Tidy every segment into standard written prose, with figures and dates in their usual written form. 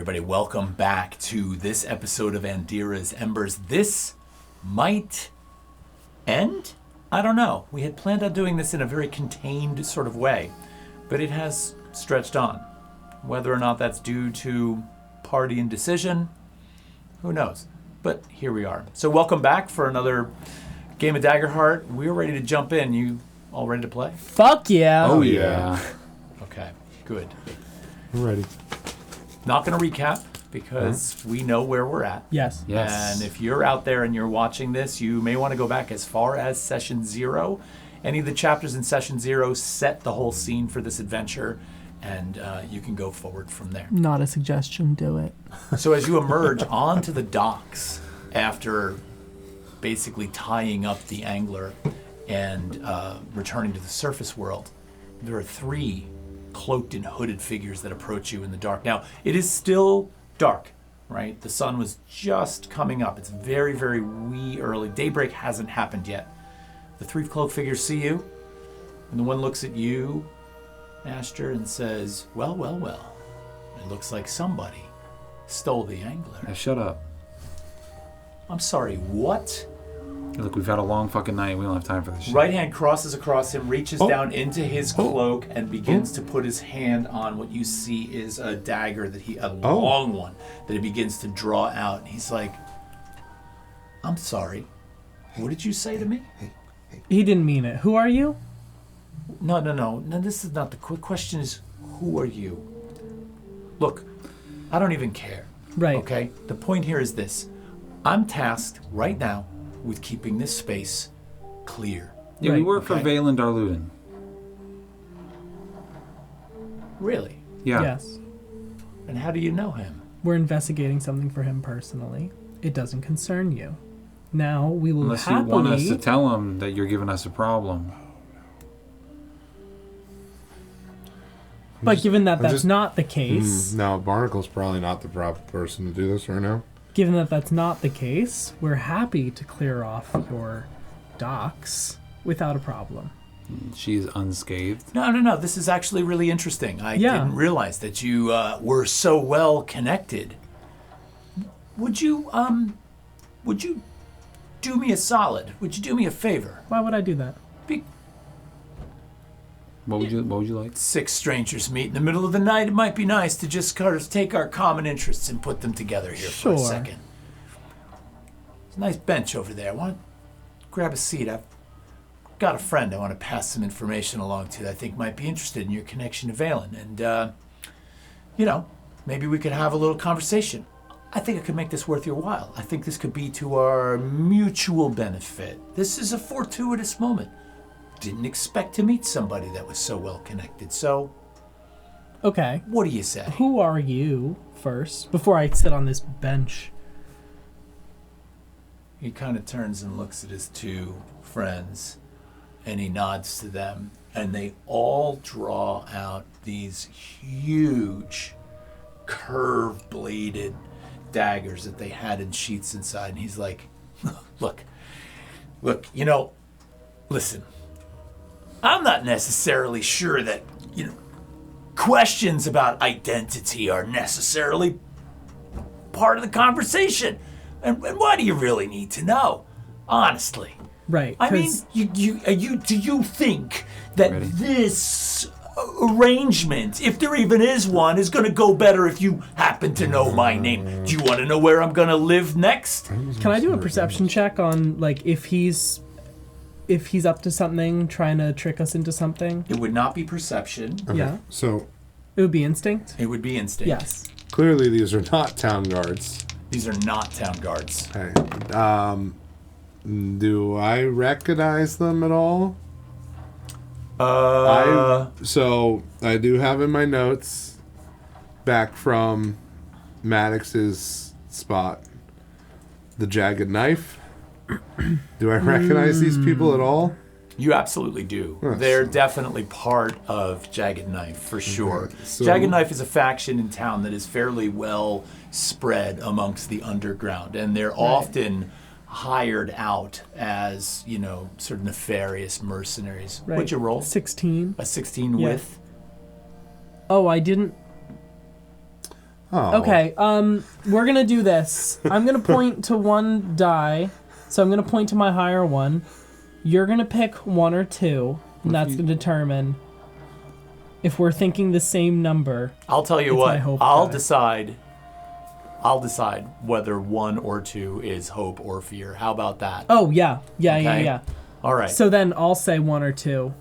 everybody. Welcome back to this episode of Andira's Embers. This might end? I don't know. We had planned on doing this in a very contained sort of way, but it has stretched on. Whether or not that's due to party indecision, who knows? But here we are. So welcome back for another game of Daggerheart. We're ready to jump in. You all ready to play? Fuck yeah. Oh yeah. Okay, good. We're ready. Not going to recap because we know where we're at. Yes. And if you're out there and you're watching this, you may want to go back as far as Session 0. Any of the chapters in Session 0 set the whole scene for this adventure, and you can go forward from there. Not a suggestion, do it. So as you emerge onto the docks after basically tying up the angler and returning to the surface world, there are 3 cloaked and hooded figures that approach you in the dark. Now, it is still dark, right? The sun was just coming up. It's very, very wee early. Daybreak hasn't happened yet. The 3 cloaked figures see you, and the one looks at you, Asher, and says, well, it looks like somebody stole the angler. Now shut up. I'm sorry, what? Look, we've had a long fucking night. We don't have time for this shit. Right hand crosses across him, reaches down into his cloak, and begins to put his hand on what you see is a dagger a long one that he begins to draw out. He's like, I'm sorry. What did you say to me? He didn't mean it. Who are you? No, this is not the quick question is, who are you? Look, I don't even care. Right. Okay? The point here is this. I'm tasked right now with keeping this space clear. Yeah, we work for Valen Darluden. Really? Yeah. Yes. And how do you know him? We're investigating something for him personally. It doesn't concern you. Now we will Unless happily... you want us to tell him that you're giving us a problem. But given that that's not the case... No, Barnacle's probably not the proper person to do this right now. Given that that's not the case, we're happy to clear off your docks without a problem. She's unscathed. No. This is actually really interesting. I didn't realize that you were so well connected. Would you do me a solid? Would you do me a favor? Why would I do that? What would you like? 6 strangers meet in the middle of the night. It might be nice to just kind of take our common interests and put them together here for a second. There's a nice bench over there. I want to grab a seat. I've got a friend I want to pass some information along to that I think might be interested in your connection to Valen. And, maybe we could have a little conversation. I think I could make this worth your while. I think this could be to our mutual benefit. This is a fortuitous moment. Didn't expect to meet somebody that was so well connected. So, Okay. what do you say? Who are you first, before I sit on this bench? He kind of turns and looks at his 2 friends, and he nods to them, and they all draw out these huge, curved-bladed daggers that they had in sheaths inside. And he's like, look, listen. I'm not necessarily sure that, questions about identity are necessarily part of the conversation. And why do you really need to know? Honestly. Right. I mean, do you think that this arrangement, if there even is one, is going to go better if you happen to know my name? Do you want to know where I'm going to live next? Can I do a perception check on, if he's up to something, trying to trick us into something? It would not be perception. Okay. Yeah. So It would be instinct? It would be instinct. Yes. clearly these are not town guards. These are not town guards. Okay. Do I recognize them at all? So I do have in my notes back from Maddox's spot the jagged knife. Do I recognize these people at all? You absolutely do. Yes. They're definitely part of Jagged Knife, for sure. Okay, so- Jagged Knife is a faction in town that is fairly well spread amongst the underground, and they're often hired out as, sort of nefarious mercenaries. Right. What'd you roll? 16. A 16 Yeah. with? Oh, I didn't... Oh. Okay, we're gonna do this. I'm gonna point to one die, so I'm gonna point to my higher one. You're gonna pick 1 or 2, and that's gonna determine if we're thinking the same number. I'll tell you It's my what. hope I'll die. decide. I'll decide whether 1 or 2 is hope or fear. How about that? Oh yeah. Okay. All right. So then I'll say 1 or 2.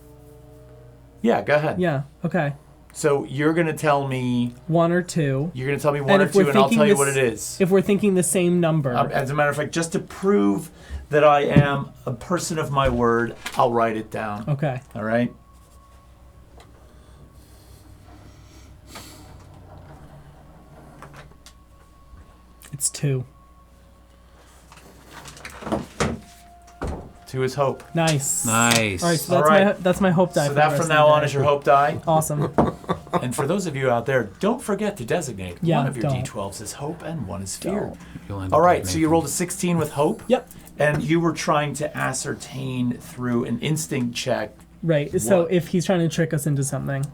Yeah, go ahead. Yeah. Okay. So you're gonna tell me. 1 or 2. You're gonna tell me 1 And or if we're 2, and I'll thinking tell you this- what it is. If we're thinking the same number. As a matter of fact, just to prove that I am a person of my word, I'll write it down. Okay. All right. It's 2. 2 is hope. Nice. Nice. All right. So All that's right. that's my hope die. So for the that rest from of the now on day. is your hope die. Awesome. And for those of you out there, don't forget to designate Yeah, one of your don't. D12s as hope and one as fear. Don't. You'll end All up right, like so you Nathan. rolled a 16 with hope. Yep. And you were trying to ascertain through an instinct check. Right. So What? if he's trying to trick us into something.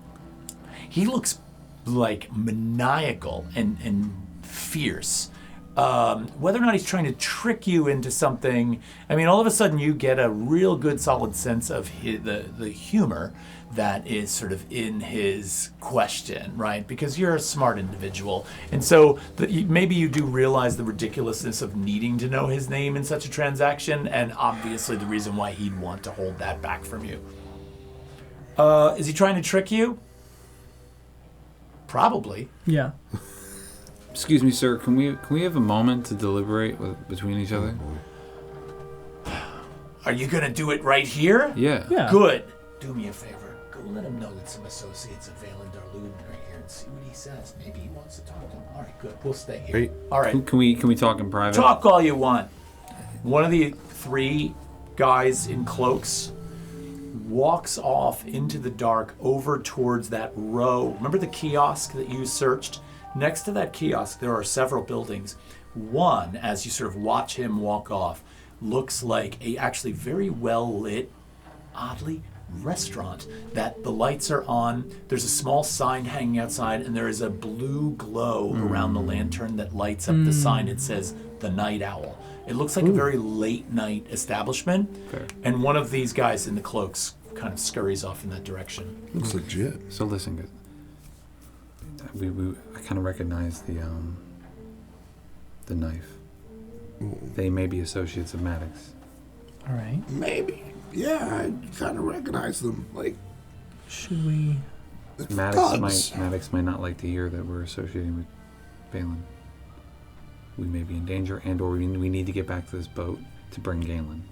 He looks like maniacal and fierce. Whether or not he's trying to trick you into something, I mean, all of a sudden you get a real good solid sense of the humor that is sort of in his question, right? Because you're a smart individual. And so maybe you do realize the ridiculousness of needing to know his name in such a transaction, and obviously the reason why he'd want to hold that back from you. Is he trying to trick you? Probably. Yeah. Excuse me, sir. Can we have a moment to deliberate between each other? Are you going to do it right here? Yeah. Yeah. Good. Do me a favor. Go let him know that some associates of Valen Darluden are here and see what he says. Maybe he wants to talk to him. All right, good. We'll stay here. Hey. All right. Can we talk in private? Talk all you want. One of the 3 guys in cloaks walks off into the dark over towards that row. Remember the kiosk that you searched? Next to that kiosk, there are several buildings. One, as you sort of watch him walk off, looks like a actually very well lit, oddly, restaurant that the lights are on. There's a small sign hanging outside, and there is a blue glow around the lantern that lights up the sign. It says The Night Owl. It looks like a very late night establishment. Fair. And one of these guys in the cloaks kind of scurries off in that direction. Looks legit. So listen, guys. I kind of recognize the knife. They may be associates of Maddox. All right. Maybe. Yeah, I kind of recognize them. Like, Should we? Maddox might not like to hear that we're associating with Balin. We may be in danger, and/or we need to get back to this boat to bring Galen.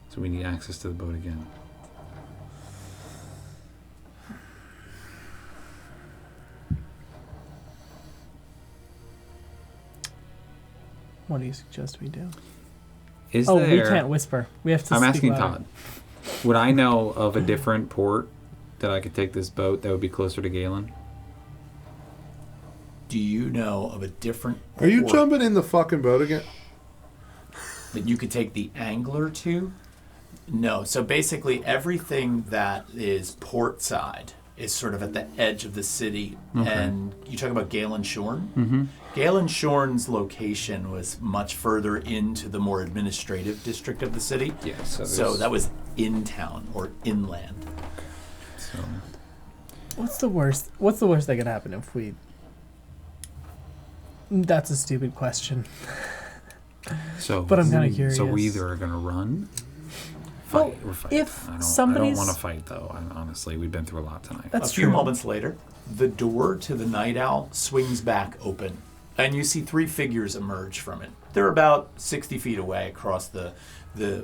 So we need access to the boat again. What do you suggest we do? Is Oh, there? we can't whisper. We have to. I'm speak asking louder. Todd. Would I know of a different port that I could take this boat that would be closer to Galen? Do you know of a different are you port jumping in the fucking boat again? that you could take the angler to? No. So basically everything that is port side is sort of at the edge of the city. Okay. And you talk about Galen Shorn? Mm-hmm. Galen Shorn's location was much further into the more administrative district of the city. Yeah. So that was in town or inland. So What's the worst? What's the worst that could happen if we? That's a stupid question. But I'm kinda curious. So we either are gonna run, Well, fight, or fight. if I don't somebody's- want to fight though. Honestly, we've been through a lot tonight. That's a few true. moments later, the door to the Night Owl swings back open, and you see 3 figures emerge from it. They're about 60 feet away across the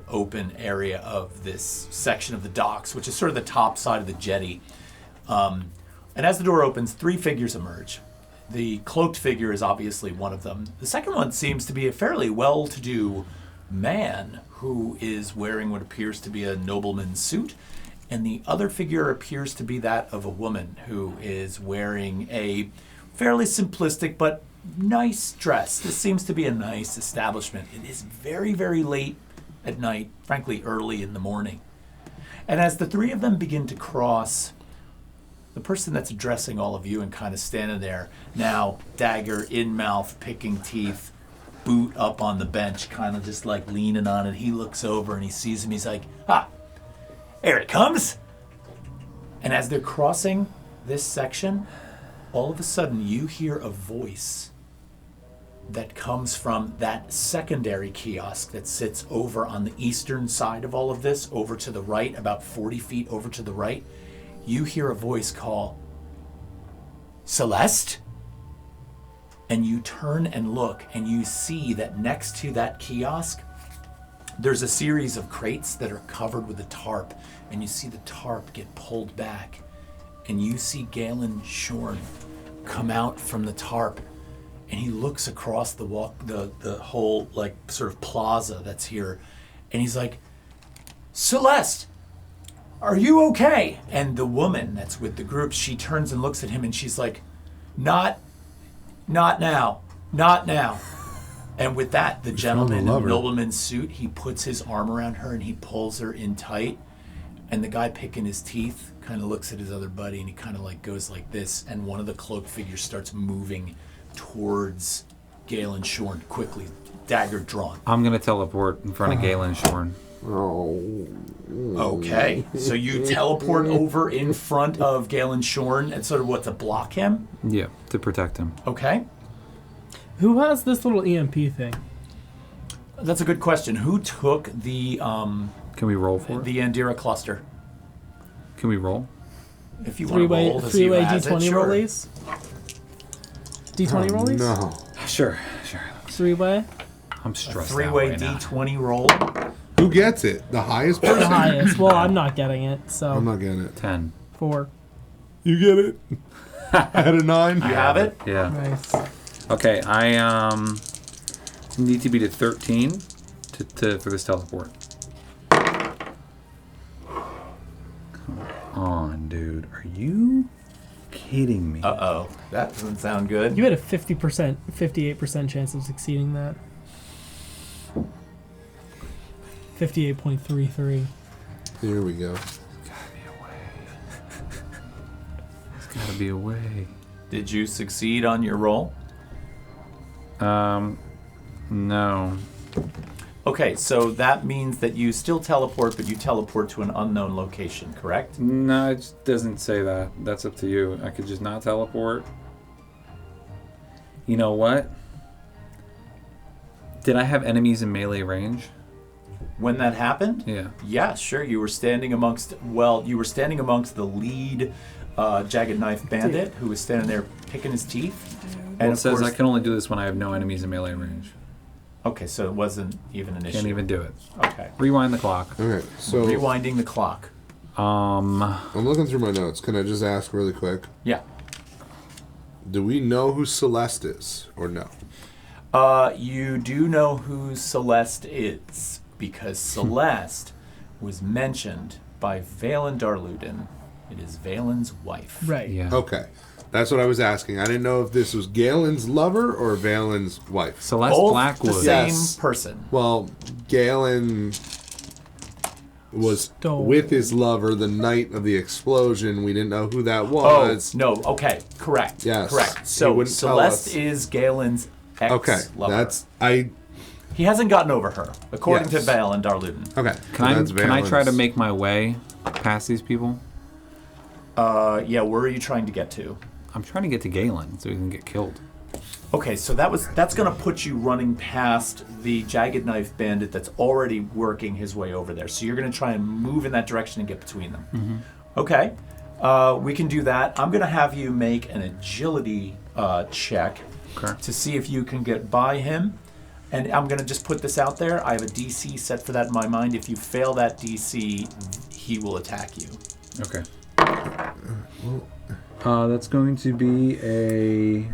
open area of this section of the docks, which is sort of the top side of the jetty. And as the door opens, 3 figures emerge. The cloaked figure is obviously one of them. The second one seems to be a fairly well-to-do man who is wearing what appears to be a nobleman's suit. And the other figure appears to be that of a woman who is wearing a fairly simplistic but nice dress. This seems to be a nice establishment. It is very, very late at night, frankly, early in the morning. And as the 3 of them begin to cross the person that's addressing all of you and kind of standing there now, dagger in mouth, picking teeth, boot up on the bench, kind of just like leaning on it. He looks over and he sees him. He's like, here it comes. And as they're crossing this section, all of a sudden you hear a voice that comes from that secondary kiosk that sits over on the eastern side of all of this, over to the right, about 40 feet over to the right. You hear a voice call, Celeste? And you turn and look, and you see that next to that kiosk, there's a series of crates that are covered with a tarp, and you see the tarp get pulled back, and you see Galen Shorn come out from the tarp, and he looks across the whole like sort of plaza that's here, and he's like, Celeste, are you okay? And the woman that's with the group, she turns and looks at him, and she's like, not now. And with that, the gentleman in the nobleman's suit, he puts his arm around her and he pulls her in tight. And the guy picking his teeth kind of looks at his other buddy and he kind of like goes like this. And one of the cloaked figures starts moving towards Galen Shorn quickly, dagger drawn. I'm going to teleport in front of Galen Shorn. Oh. Okay, so you teleport over in front of Galen Shorn and sort of what, to block him? Yeah, to protect him. Okay. Who has this little EMP thing? That's a good question. Who took the Can we roll for it? the Andira cluster? Can we roll? If you want to roll to see who Three-way has it, D20 sure. rollies? D20 rollies? No. Sure. Three-way? I'm stressed out Three-way right now. D20 roll. Who gets it? The highest person? The highest. Well, I'm not getting it, so I'm not getting it. 10. 4. You get it? I had a 9. You have it? Yeah. Nice. Okay, I need to beat a 13 for this teleport. Come on, dude. Are you kidding me? Uh-oh. That doesn't sound good. You had a 58% chance of succeeding that. 58.33. Here we go. There's gotta be a way. Did you succeed on your roll? No. Okay, so that means that you still teleport, but you teleport to an unknown location, correct? No, it just doesn't say that. That's up to you. I could just not teleport. You know what? Did I have enemies in melee range? When that happened? Yeah. Yeah, sure. You were standing amongst the lead Jagged Knife Bandit who was standing there picking his teeth. Well, And it says I can only do this when I have no enemies in melee range. Okay, so it wasn't even an issue. Can't even do it. Okay. Rewind the clock. Okay, so Rewinding the clock. I'm looking through my notes. Can I just ask really quick? Yeah. Do we know who Celeste is, or no? You do know who Celeste is, because Celeste was mentioned by Valen Darluden. It is Valen's wife. Right. Yeah. Okay, that's what I was asking. I didn't know if this was Galen's lover or Valen's wife. Celeste Both Blackwood. the same Yes. person. Well, Galen was Stole. with his lover the night of the explosion. We didn't know who that Oh, was. no. Okay. Correct. Yes. Correct. He So wouldn't tell Celeste us. is Galen's Okay, ex-lover. that's I. He hasn't gotten over her, according Yes. to Valen Darluden. Okay, Can I try to Valen's- make my way past these people? Yeah, where are you trying to get to? I'm trying to get to Galen so he can get killed. Okay, so that's going to put you running past the Jagged Knife Bandit that's already working his way over there. So you're going to try and move in that direction and get between them. Mm-hmm. Okay, we can do that. I'm going to have you make an agility check Okay. to see if you can get by him. And I'm going to just put this out there. I have a DC set for that in my mind. If you fail that DC, he will attack you. Okay. That's going to be a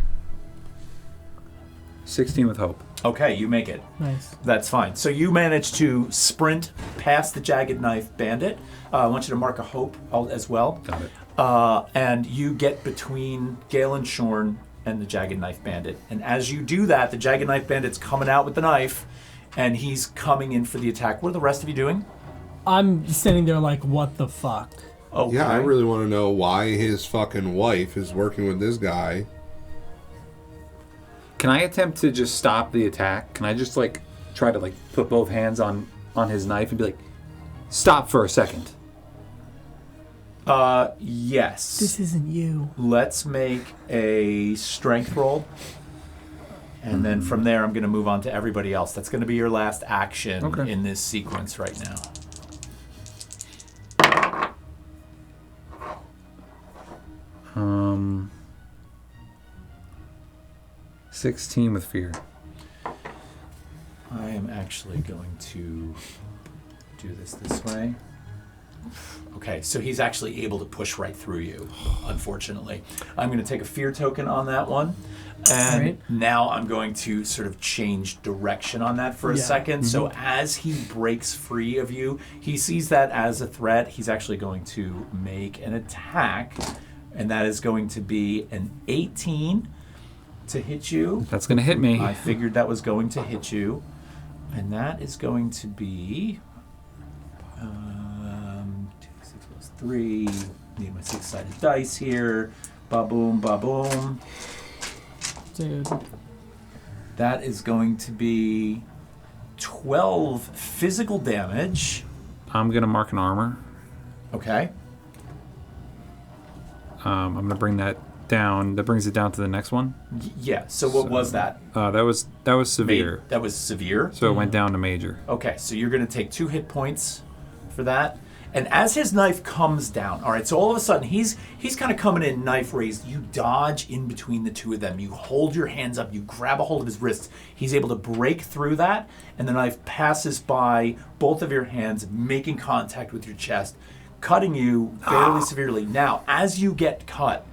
16 with hope. Okay, you make it. Nice. That's fine. So you manage to sprint past the Jagged Knife Bandit. I want you to mark a hope as well. Got it. And you get between Galen Shorn and the Jagged Knife Bandit. And as you do that, the Jagged Knife Bandit's coming out with the knife, and he's coming in for the attack. What are the rest of you doing? I'm standing there like, what the fuck? Okay. Yeah, I really want to know why his fucking wife is working with this guy. Can I attempt to just stop the attack? Can I just like try to like put both hands on his knife and be like, stop for a second? Yes. This isn't you. Let's make a strength roll. And then from there, I'm going to move on to everybody else. That's going to be your last action in this sequence right now. 16 with fear. I am actually going to do this way. Okay, so he's actually able to push right through you, unfortunately. I'm going to take a fear token on that one. And now I'm going to sort of change direction on that for a second. Mm-hmm. So as he breaks free of you, he sees that as a threat. He's actually going to make an attack, and that is going to be an 18 to hit you. That's going to hit me. I figured that was going to hit you. And that is going to be 2, 6 plus 3. Need my 6-sided dice here. Ba-boom, ba-boom. Dude. That is going to be 12 physical damage. I'm going to mark an armor. Okay. I'm going to bring that down. That brings it down to the next one. Yeah. So what was that? That was severe. That was severe? So it went down to major. Okay, so you're going to take 2 hit points for that. And as his knife comes down, all right, so all of a sudden he's kind of coming in knife raised. You dodge in between the two of them. You hold your hands up. You grab a hold of his wrists. He's able to break through that, and the knife passes by both of your hands, making contact with your chest, cutting you fairly severely. Now, as you get cut,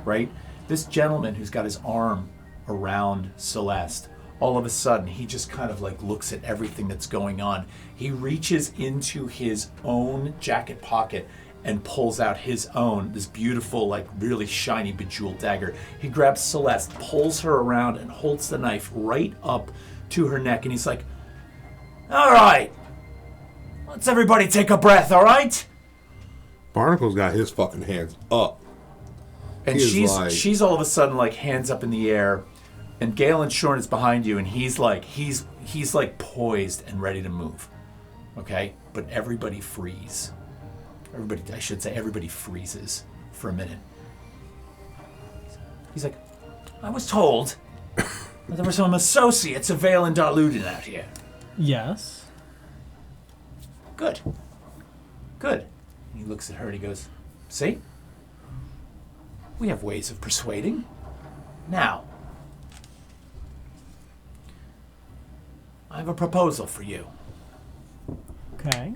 right, this gentleman who's got his arm around Celeste, all of a sudden, he just kind of like looks at everything that's going on. He reaches into his own jacket pocket and pulls out his own, this beautiful, like really shiny, bejeweled dagger. He grabs Celeste, pulls her around, and holds the knife right up to her neck. And he's like, all right, let's everybody take a breath, all right? Barnacle's got his fucking hands up. And she's all of a sudden like hands up in the air. And Galen Shorn is behind you, and he's like poised and ready to move. Okay? But everybody freeze. Everybody freezes for a minute. He's like, I was told that there were some associates of Valen Darluden out here. Yes. Good. And he looks at her and he goes, see? We have ways of persuading. Now, I have a proposal for you. Okay.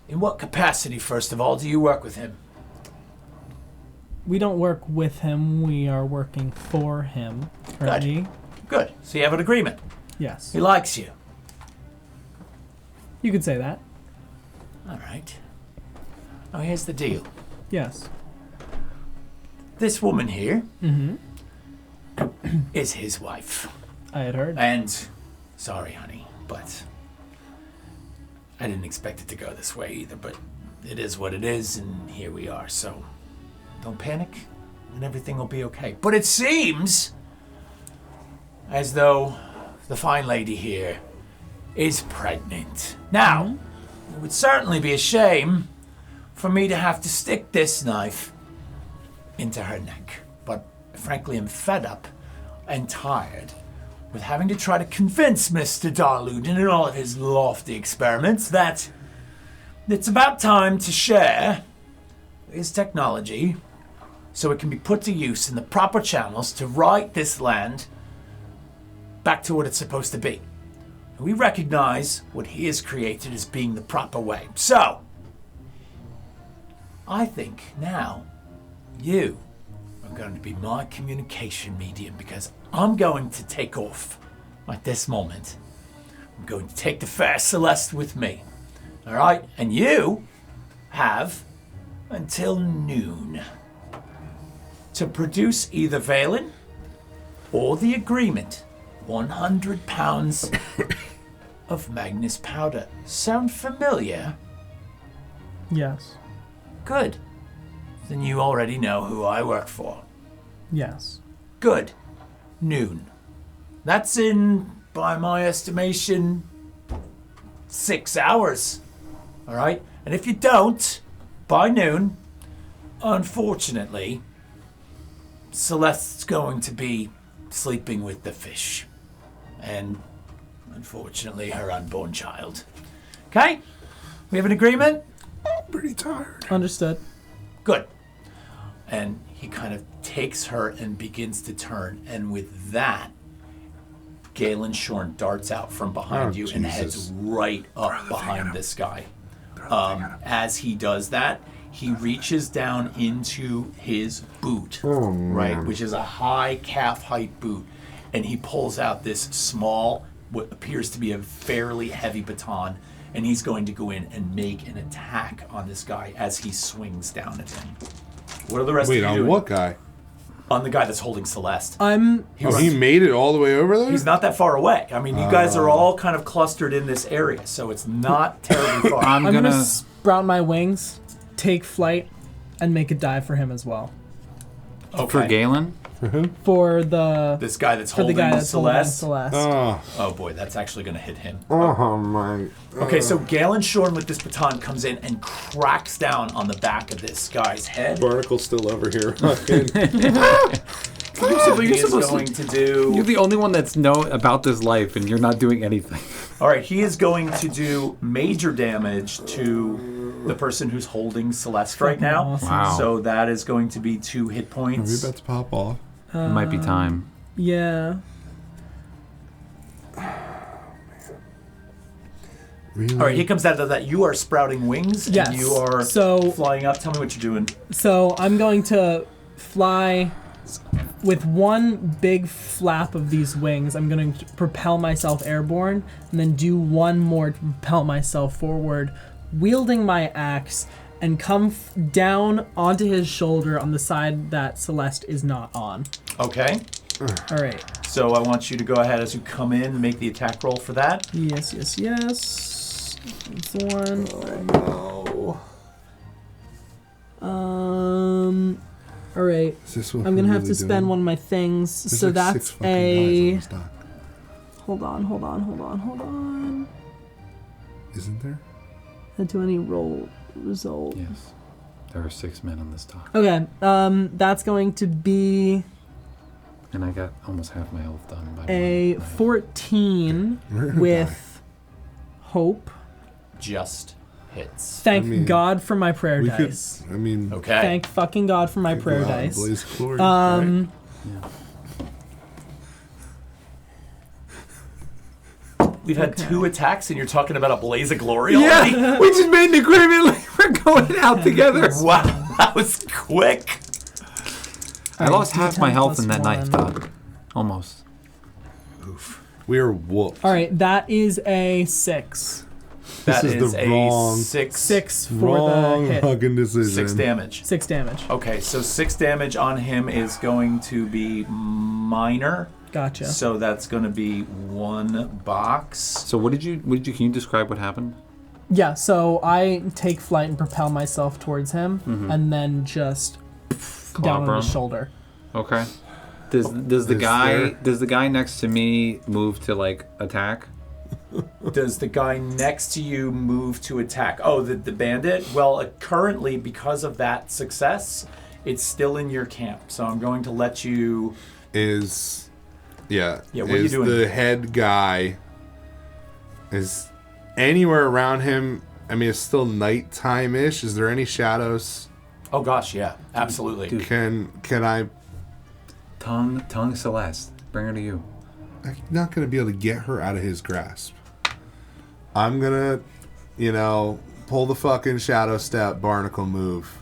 In what capacity, first of all, do you work with him? We don't work with him. We are working for him. Good. So you have an agreement. Yes. He likes you. You could say that. All right. Now here's the deal. Yes. This woman here Mm-hmm. is his wife. I had heard. And, sorry, honey, but I didn't expect it to go this way either, but it is what it is, and here we are, so don't panic, and everything will be okay. But it seems as though the fine lady here is pregnant. Now, it would certainly be a shame for me to have to stick this knife into her neck, but frankly, I'm fed up and tired with having to try to convince Mr. Darluden in all of his lofty experiments that it's about time to share his technology so it can be put to use in the proper channels to right this land back to what it's supposed to be. We recognize what he has created as being the proper way. So, I think now you are going to be my communication medium because I'm going to take off at this moment. I'm going to take the fair Celeste with me. All right? And you have until noon to produce either Valen or the agreement. 100 pounds of Magnus powder. Sound familiar? Yes. Good. Then you already know who I work for. Yes. Good. Noon. That's in, by my estimation, 6 hours. All right? And if you don't, by noon, unfortunately, Celeste's going to be sleeping with the fish. And, unfortunately, her unborn child. Okay? We have an agreement? I'm pretty tired. Understood. Good. And he kind of takes her and begins to turn. And with that, Galen Shorn darts out from behind you and heads right up behind this guy. As he does that, he reaches down into his boot, right, which is a high calf height boot, and he pulls out this small, what appears to be a fairly heavy baton, and he's going to go in and make an attack on this guy as he swings down at him. What are the rest of you doing? Wait, on what guy? On the guy that's holding Celeste. He made it all the way over there? He's not that far away. I mean, you guys are all kind of clustered in this area, so it's not terribly far. I'm gonna sprout my wings, take flight, and make a dive for him as well. Okay. For Galen? For the This guy that's for the holding guy that's holding Celeste. Celeste. Oh boy, that's actually going to hit him. Oh my. Okay, so Galen Shorn with this baton comes in and cracks down on the back of this guy's head. Barnacle's still over here. He is going to do... You're the only one that's know about this life, and you're not doing anything. All right, he is going to do major damage to the person who's holding Celeste right now. Awesome. Wow. So that is going to be 2 hit Are we points. about to pop off? It might be time. Yeah. Really? All right, he comes out of that. You are sprouting wings, Yes. and you are So- flying up. Tell me what you're doing. So I'm going to fly with one big flap of these wings. I'm going to propel myself airborne and then do one more to propel myself forward, wielding my axe and come down onto his shoulder on the side that Celeste is not on. Okay. All right. So I want you to go ahead as you come in and make the attack roll for that. Yes, yes, yes. That's the one. All right. Is this what I'm gonna we're have to really spend doing? one of my things. There's so like that's 6 fucking guys on a. this dock. Hold on. Isn't there? Do any roll result? Yes. There are 6 men on this dock. Okay. That's going to be And I got almost half my health done by a one night. 14 We're gonna with hope. Just hits. Thank I mean, God for my prayer We dice. could. I mean. Okay. Thank fucking God for my prayer wow, dice. Blaze of glory, right? We've had 2 attacks, and you're talking about a blaze of glory already? Yeah, we just made an agreement like we're going out together. Wow, that was quick. I lost half my D10 health in plus that knife, 1. Todd. Almost. We are whooped. All right, that is a 6. That is is the a wrong- 6 for Wrong the hit. fucking decision. 6 damage. 6 damage. Okay, so 6 damage on him is going to be minor. Gotcha. So that's going to be 1 box. So what did you can you describe what happened? Yeah, so I take flight and propel myself towards him, and then just down Clobber on his him? shoulder. Okay. Does the Is guy there- does the guy next to me move to like attack? Does the guy next to you move to attack? Oh, the bandit? Well, currently, because of that success, it's still in your camp. So I'm going to let you... Yeah, what are you is doing? the head guy is anywhere around him? I mean, it's still nighttime-ish. Is there any shadows? Oh, gosh, yeah. Absolutely. Dude. Can I? Tongue Celeste. Bring her to you. I'm not gonna be able to get her out of his grasp. I'm gonna, pull the fucking shadow step barnacle move.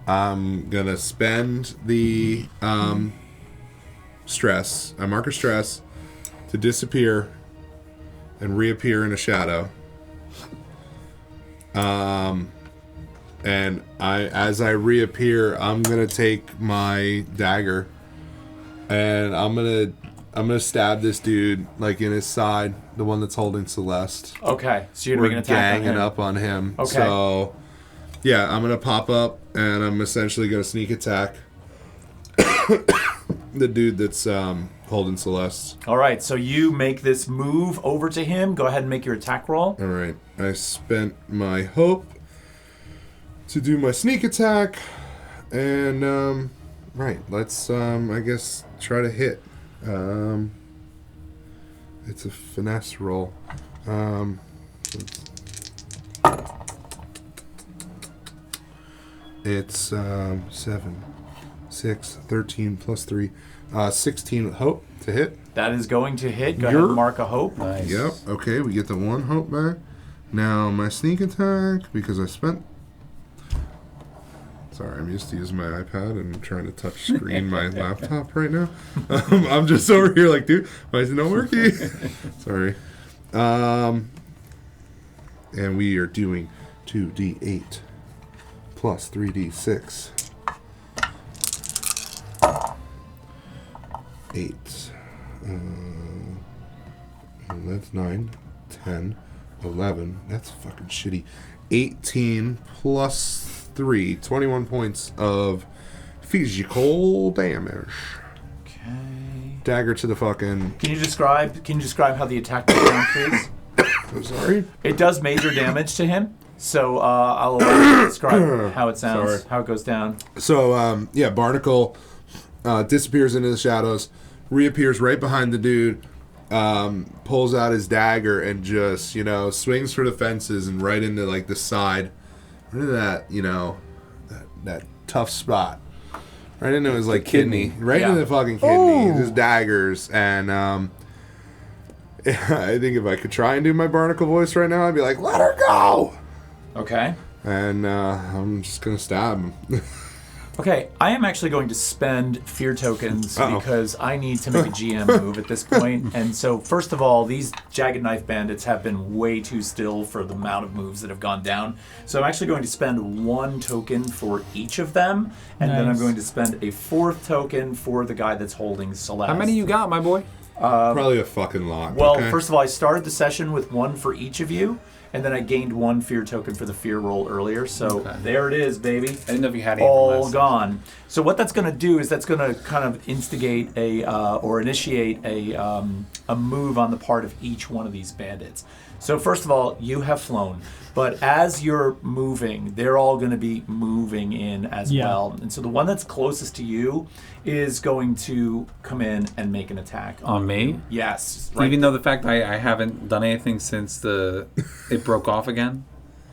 I'm gonna spend the stress. I mark a stress to disappear and reappear in a shadow. And as I reappear, I'm gonna take my dagger and I'm gonna stab this dude like in his side, the one that's holding Celeste. Okay, so you're We're going to make an attack on ganging him. up on him. Okay. So Yeah, I'm gonna pop up and I'm essentially gonna sneak attack the dude that's holding Celeste. All right, so you make this move over to him. Go ahead and make your attack roll. All right, I spent my hope to do my sneak attack, and right, let's I guess try to hit. It's a finesse roll. It's 7, 6, 13 plus 3, 16 with hope to hit. That is going to hit. Go ahead and mark a hope. Nice. Yep. Okay, we get the 1 hope back. Now my sneak attack, because I spent... Sorry, I'm used to using my iPad and trying to touch screen my laptop right now. I'm just over here like, dude, why is it not working? Sorry. And we are doing 2d8 plus 3d6. 8. That's 9, 10, 11. That's fucking shitty. 18 plus 3, 21 points of physical damage. Okay. Dagger to the fucking... Can you describe how the attack goes down, please? I'm sorry. It does major damage to him, so I'll allow you to describe how it sounds, Sorry. how it goes down. So, yeah, Barnacle disappears into the shadows, reappears right behind the dude, pulls out his dagger and just, swings for the fences and right into, like, the side. Right into that, that tough spot. Right into his, like, kidney. Right into the fucking kidney. His daggers. And, I think if I could try and do my Barnacle voice right now, I'd be like, let her go! Okay. And, I'm just gonna stab him. Okay, I am actually going to spend fear tokens because I need to make a GM move at this point. And so, first of all, these Jagged Knife Bandits have been way too still for the amount of moves that have gone down. So I'm actually going to spend 1 token for each of them, and then I'm going to spend a 4th token for the guy that's holding Celeste. How many you got, my boy? Probably a fucking lot. Well, okay? first of all, I started the session with 1 for each of you, and then I gained 1 fear token for the fear roll earlier. So there it is, baby. I didn't know if you had any. All gone. So what that's going to do is that's going to kind of instigate or initiate a move on the part of each one of these bandits. So first of all, you have flown, but as you're moving, they're all going to be moving in as well. And so the one that's closest to you is going to come in and make an attack On me? Yes. Even though the fact I haven't done anything since it broke off again?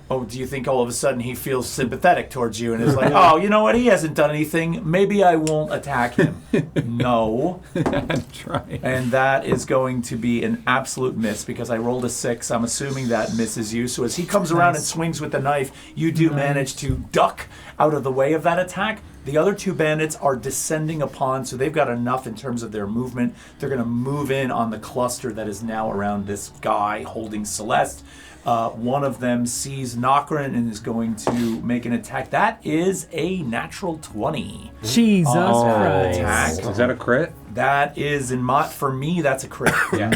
Oh, do you think all of a sudden he feels sympathetic towards you and is like, oh, you know what? He hasn't done anything. Maybe I won't attack him. No. I'm trying. And that is going to be an absolute miss because I rolled a 6. I'm assuming that misses you. So as he comes around and swings with the knife, you do manage to duck out of the way of that attack. The other 2 bandits are descending upon, so they've got enough in terms of their movement. They're going to move in on the cluster that is now around this guy holding Celeste. One of them sees Nokrin and is going to make an attack. That is a natural 20. Jesus Christ. Attack. Is that a crit? That is, for me, that's a crit. Yeah.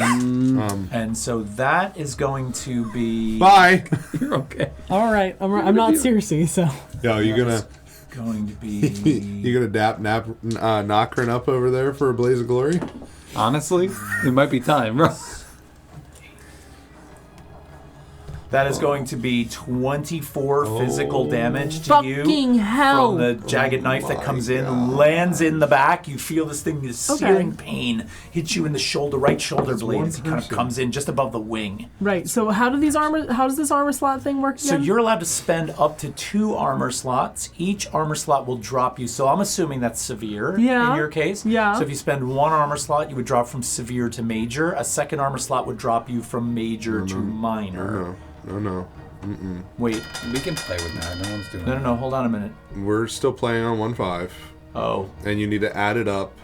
And so that is going to be... Bye! You're okay. All right, I'm not Cersei, so. Yo, you gonna... Going to be... you gonna Nokrin up over there for a blaze of glory? Honestly, it might be time, bro. That is going to be 24 physical damage to you. Fucking hell! From the jagged knife that comes in, lands in the back. You feel this thing, this searing pain, hits you in the shoulder, right shoulder blade as it kind of comes in just above the wing. Right. So how does this armor slot thing work again? So you're allowed to spend up to 2 armor slots. Each armor slot will drop you. So I'm assuming that's severe in your case. Yeah. So if you spend 1 armor slot, you would drop from severe to major. A second armor slot would drop you from major to minor. No. Wait. We can play with that. No one's doing it. No. Hold on a minute. We're still playing on 1-5. Oh. And you need to add it up.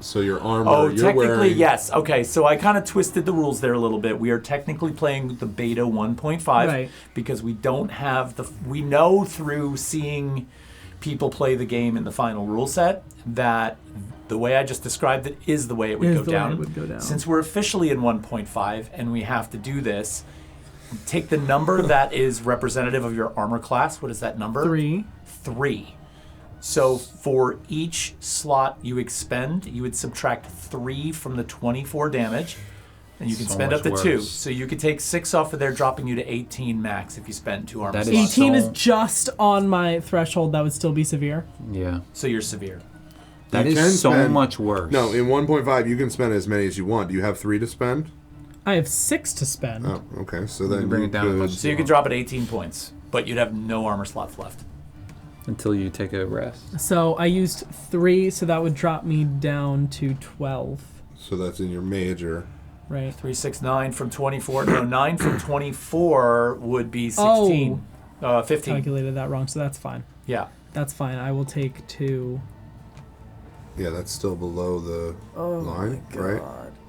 So your armor, you're technically, wearing... yes. Okay, so I kind of twisted the rules there a little bit. We are technically playing with the beta 1.5 because we don't have we know through seeing people play the game in the final rule set that the way I just described it is the way it would go down. Since we're officially in 1.5 and we have to do this, take the number that is representative of your armor class. What is that number? 3. 3. So for each slot you expend, you would subtract 3 from the 24 damage, and you can So spend up much to 2. worse. So you could take 6 off of there, dropping you to 18 max if you spend 2 armor That slots. is 18 is so- just on my threshold. That would still be severe. Yeah. So you're severe. That You can is so spend- much worse. No, in 1.5 you can spend as many as you want. Do you have 3 to spend? I have 6 to spend. Oh, okay. So then bring you it down as could- much as So you could drop at 18 points, but you'd have no armor slots left. Until you take a rest. So I used 3, so that would drop me down to 12, So that's in your major. right? 3, 6, 9 from 24. No, 9 from 24 would be 16. 15. Calculated that wrong, so that's fine. Yeah. That's fine. I will take 2. Yeah, that's still below the line, right?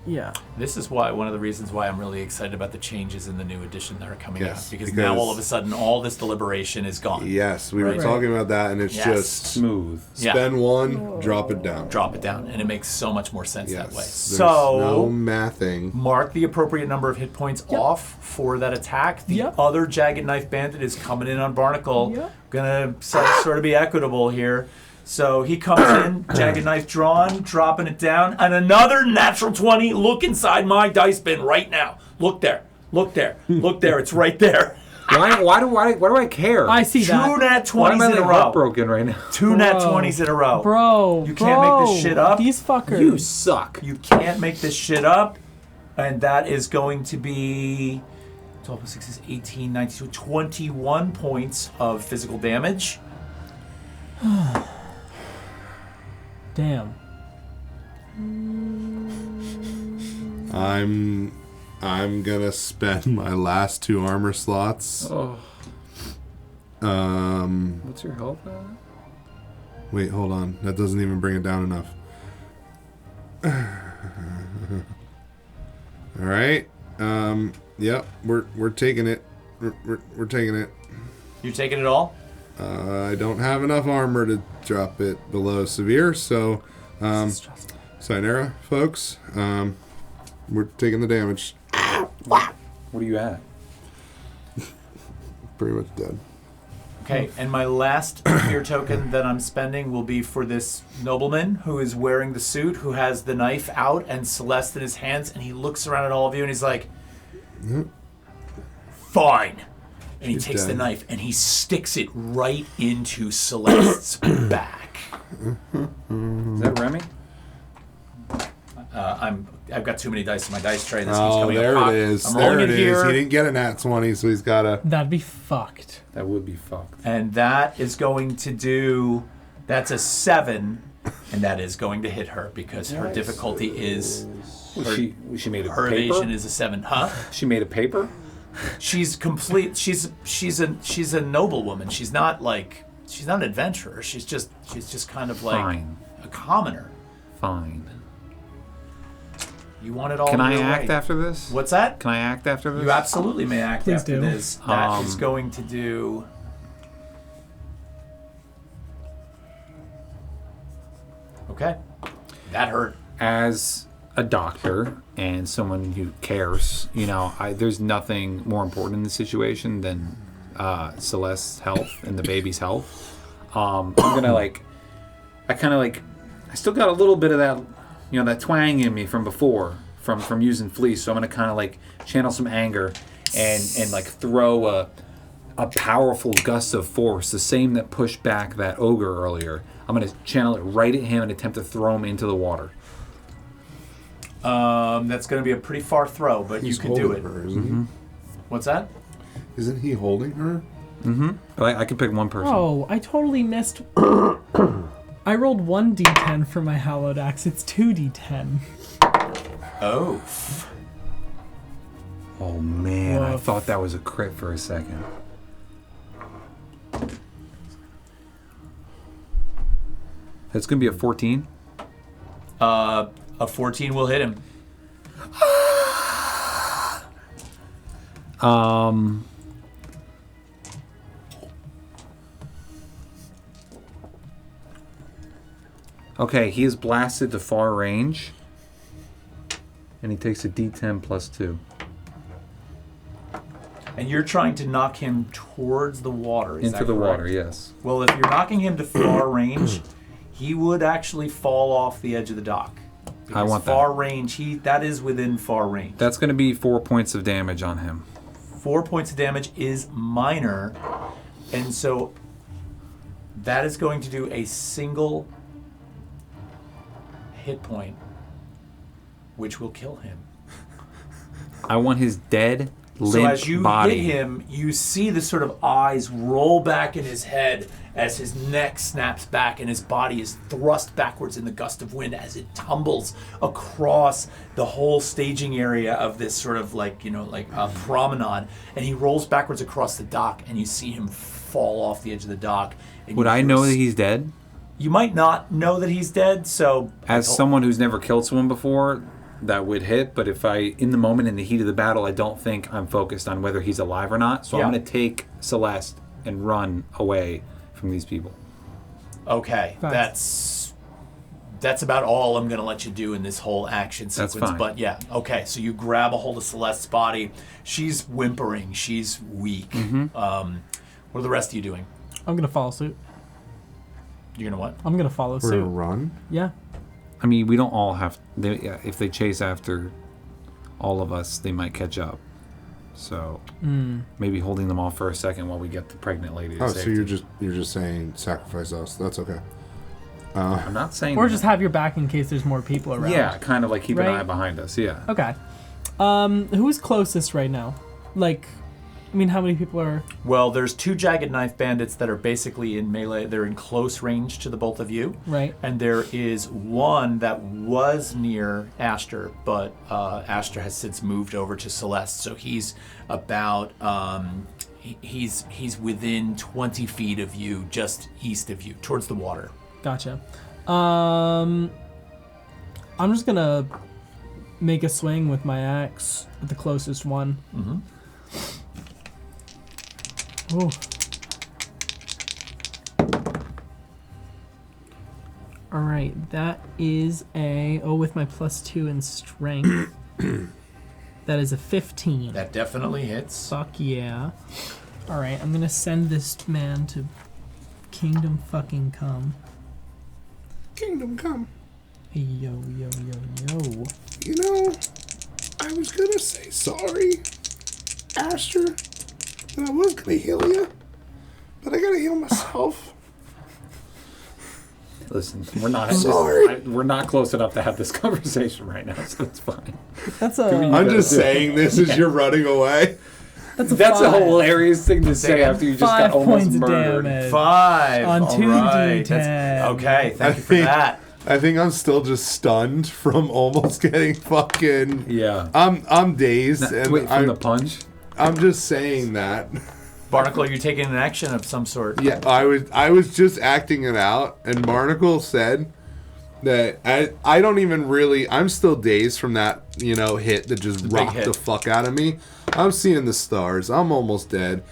Yeah. This is why one of the reasons why I'm really excited about the changes in the new edition that are coming Yes, out. Because now because- all of a sudden all this deliberation is gone. Yes, we were Right. talking about that, and it's Yes. just Smooth. Yeah. spend 1, drop it down. Drop it down, and it makes so much more sense Yes. that way. There's So no mathing. mark the appropriate number of hit points off for that attack. The Yep. other Jagged Knife Bandit is coming in on Barnacle. Yep. Gonna sort of be equitable here. So he comes in, Jagged Knife drawn, dropping it down, and another natural 20. Look inside my dice bin right now. Look there. Look there. Look there. It's right there. Why do I care? I see Two that. nat Why 20s am I in a like row. heartbroken right now? 2 nat Bro. 20s in a row. Bro, You can't make this shit up. These fuckers. You suck. You can't make this shit up. And that is going to be 12 plus 6 is 18, 19, 21 points of physical damage. Damn. I'm gonna spend my last 2 armor slots. Oh. What's your health at? Wait, hold on. That doesn't even bring it down enough. All right. Yep. We're taking it. We're taking it. You're taking it all? I don't have enough armor to drop it below severe, so Cynera, folks, we're taking the damage. What are you at? Pretty much dead. Okay, and my last fear token that I'm spending will be for this nobleman who is wearing the suit, who has the knife out and Celeste in his hands, and he looks around at all of you and he's like, fine. And he She's takes the dead. knife and he sticks it right into Celeste's back. Is that Remy? I've got too many dice in my dice tray. This keeps Oh, coming there up. it is. I'm There rolling it is. here. He didn't get a nat 20, so he's got a... That'd be fucked. That would be fucked. And that is going to do... That's a 7, and that is going to hit her because her difficulty is... She made a Her paper? evasion is a 7. Huh? She made a paper? She's complete. She's a noble woman. She's not an adventurer. She's just kind of like Fine. a commoner. Fine. You want it all. Can I your act way. after this? What's that? Can I act after this? You absolutely may act Please after do. this. That is Um, going to do. Okay. That hurt. As a doctor and someone who cares, there's nothing more important in this situation than Celeste's health and the baby's health. I'm gonna I still got a little bit of that, that twang in me from before, from using fleece. So I'm gonna kind of channel some anger and throw a powerful gust of force, the same that pushed back that ogre earlier. I'm gonna channel it right at him and attempt to throw him into the water. That's going to be a pretty far throw, but He's you can do holding it. her, isn't What's that? he? Isn't he holding her? But I can pick one person. Oh, I totally missed. I rolled 1 d10 for my hallowed axe. It's 2 d10. Oh. Oh man, I Woof. thought that was a crit for a second. That's gonna be a 14. A 14 will hit him. Okay, he is blasted to far range, and he takes a D10 plus 2. And you're trying to knock him towards the water. Is Into that the correct? water, yes. Well, if you're knocking him to far range, he would actually fall off the edge of the dock. I want that. Far range. That is within far range. That's going to be 4 points of damage on him. 4 points of damage is minor, and so that is going to do a single hit point, which will kill him. I want his dead, limp So as you body. hit him, you see the sort of eyes roll back in his head as his neck snaps back and his body is thrust backwards in the gust of wind as it tumbles across the whole staging area of this sort of like a promenade. And he rolls backwards across the dock, and you see him fall off the edge of the dock. And Would you I hear know that he's dead? You might not know that he's dead, so... As someone who's never killed someone before, that would hit. But if in the moment, in the heat of the battle, I don't think I'm focused on whether he's alive or not. So Yeah. I'm going to take Celeste and run away from these people. Okay, Fast. that's about all I'm going to let you do in this whole action That's sequence. fine. But yeah, okay, so you grab a hold of Celeste's body. She's whimpering. She's weak. Mm-hmm. What are the rest of you doing? I'm gonna follow suit. You're going to what? I'm gonna follow We're gonna suit. run. Yeah. I mean, we don't all have... if they chase after all of us, they might catch up. So maybe holding them off for a second while we get the pregnant lady to Oh, safety. so you're just saying sacrifice us. That's okay. I'm not saying Or that. just have your back in case there's more people around. Yeah, kind of like keep an Right. eye behind us, yeah. Okay. Who's closest right now? Like, I mean, how many people are... Well, there's 2 Jagged Knife bandits that are basically in melee. They're in close range to the both of you. Right. And there is one that was near Ashter, but Ashter has since moved over to Celeste. So he's about... he's within 20 feet of you, just east of you, towards the water. Gotcha. I'm just gonna make a swing with my axe at the closest one. Mm-hmm. Ooh. All right, that is with my +2 in strength. That is a 15. That definitely hits. Fuck yeah. All right, I'm gonna send this man to Kingdom fucking come. Kingdom come. Hey, yo, yo, yo, yo. You know, I was gonna say sorry, Asher, and I was gonna heal you, but I gotta heal myself. Listen, we're not Sorry. we're not close enough to have this conversation right now, so it's fine. That's I'm just saying this as you're running away. That's a That's a 5. hilarious thing to say after you just 5 got almost points of murdered. damage. 5 On all 2d10. That's- Okay, thank you for that. I think I'm still just stunned from almost getting fucking. Yeah. I'm dazed, and Wait, from I'm, the punch? I'm just saying that. Barnacle, you're taking an action of some sort. Yeah, I was just acting it out, and Barnacle said that I don't even really. I'm still dazed from that hit that just rocked hit. the fuck out of me. I'm seeing the stars. I'm almost dead.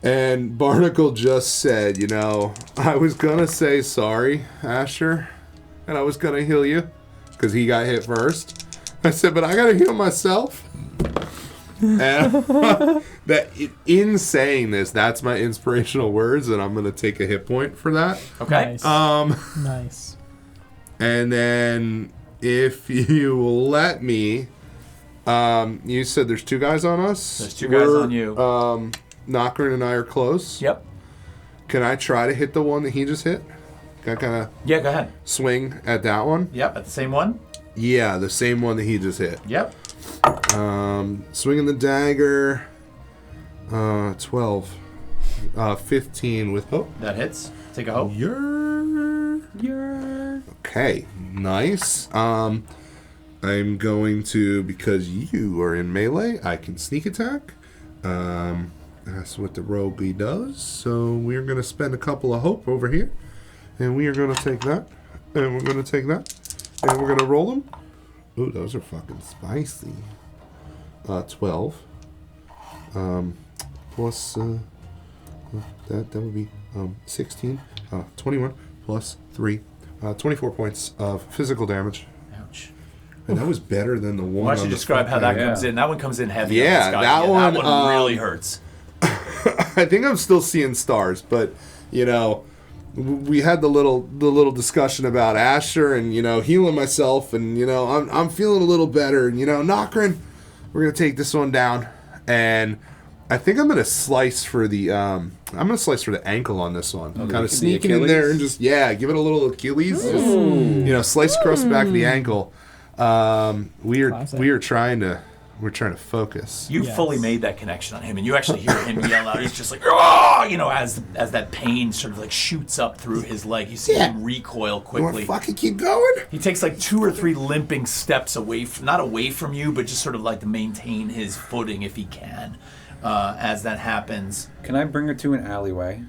And Barnacle just said, I was gonna say sorry, Asher, and I was gonna heal you because he got hit first. I said, but I gotta heal myself. And in saying this, that's my inspirational words, and I'm gonna take a hit point for that. Okay. Nice. Nice. And then if you will let me, you said there's 2 guys on us. There's 2 guys on you. Knocker and I are close. Yep. Can I try to hit the one that he just hit? Can I kind of Yeah, go ahead. swing at that one? Yep, at the same one. Yeah, the same one that he just hit. Yep. Swinging the dagger. 12. 15 with hope. That hits. Take a hope. Okay, nice. I'm going to, because you are in melee, I can sneak attack. That's what the roguey does. So we're going to spend a couple of hope over here. And we are going to take that. And we're going to take that. And we're going to roll them. Ooh, those are fucking spicy. 12. Plus, that would be 16. 21 plus 3. 24 points of physical damage. Ouch. And that was better than the one. Why don't you describe how that Yeah. comes in? That one comes in heavy. Yeah, on this guy. that That one, one really hurts. I think I'm still seeing stars, but you know, we had the little discussion about Asher and healing myself, and I'm feeling a little better. And Nokrin, we're gonna take this one down, and I think I'm gonna slice for the ankle on this one. Kind of sneaking in there and just give it a little Achilles. Just, slice across the back of the ankle. We're trying to focus. You fully made that connection on him, and you actually hear him yell out. He's just like, "Oh!" As that pain sort of like shoots up through his leg. You see him recoil You want quickly. to fucking keep going? He takes like 2 or 3 limping steps away, not away from you, but just sort of like to maintain his footing if he can. As that happens, Can I bring her to an alleyway?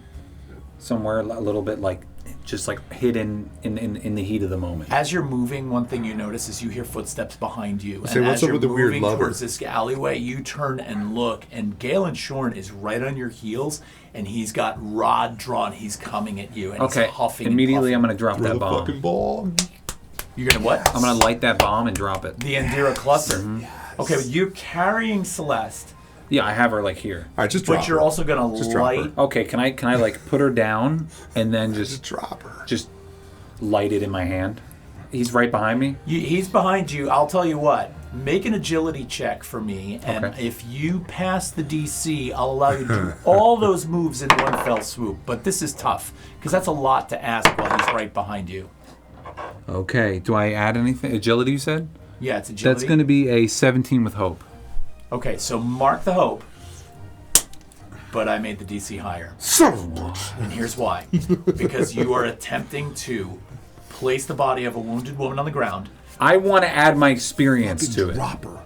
Somewhere a little bit like, just like hidden in the heat of the moment. as you're moving, one thing you notice is you hear footsteps behind you. Say, and what's as up you're with the weird moving lover? towards this alleyway, you turn and look, and Galen Shorn is right on your heels, and he's got rod drawn. He's coming at you, and Okay, he's huffing. immediately I'm and going to drop Throw that the bomb. fucking ball. You're gonna what? I'm going to light that bomb and drop it. The Andira cluster. Okay, but you're carrying Celeste, Yeah, I have her like here. All right, just drop but you're her. also gonna Just drop light. her. Okay, can I like put her down and then Just drop her. just light it in my hand? He's right behind me. He's behind you. I'll tell you what. Make an agility check for me, and Okay. if you pass the DC, I'll allow you to do all those moves in one fell swoop. But this is tough, because that's a lot to ask while he's right behind you. Okay, do I add anything? Agility, you said? Yeah, it's agility. That's going to be a 17 with hope. Okay, so mark the hope, but I made the DC higher. Son of a bitch. And here's why. Because you are attempting to place the body of a wounded woman on the ground. I want to add my experience to it. Drop her.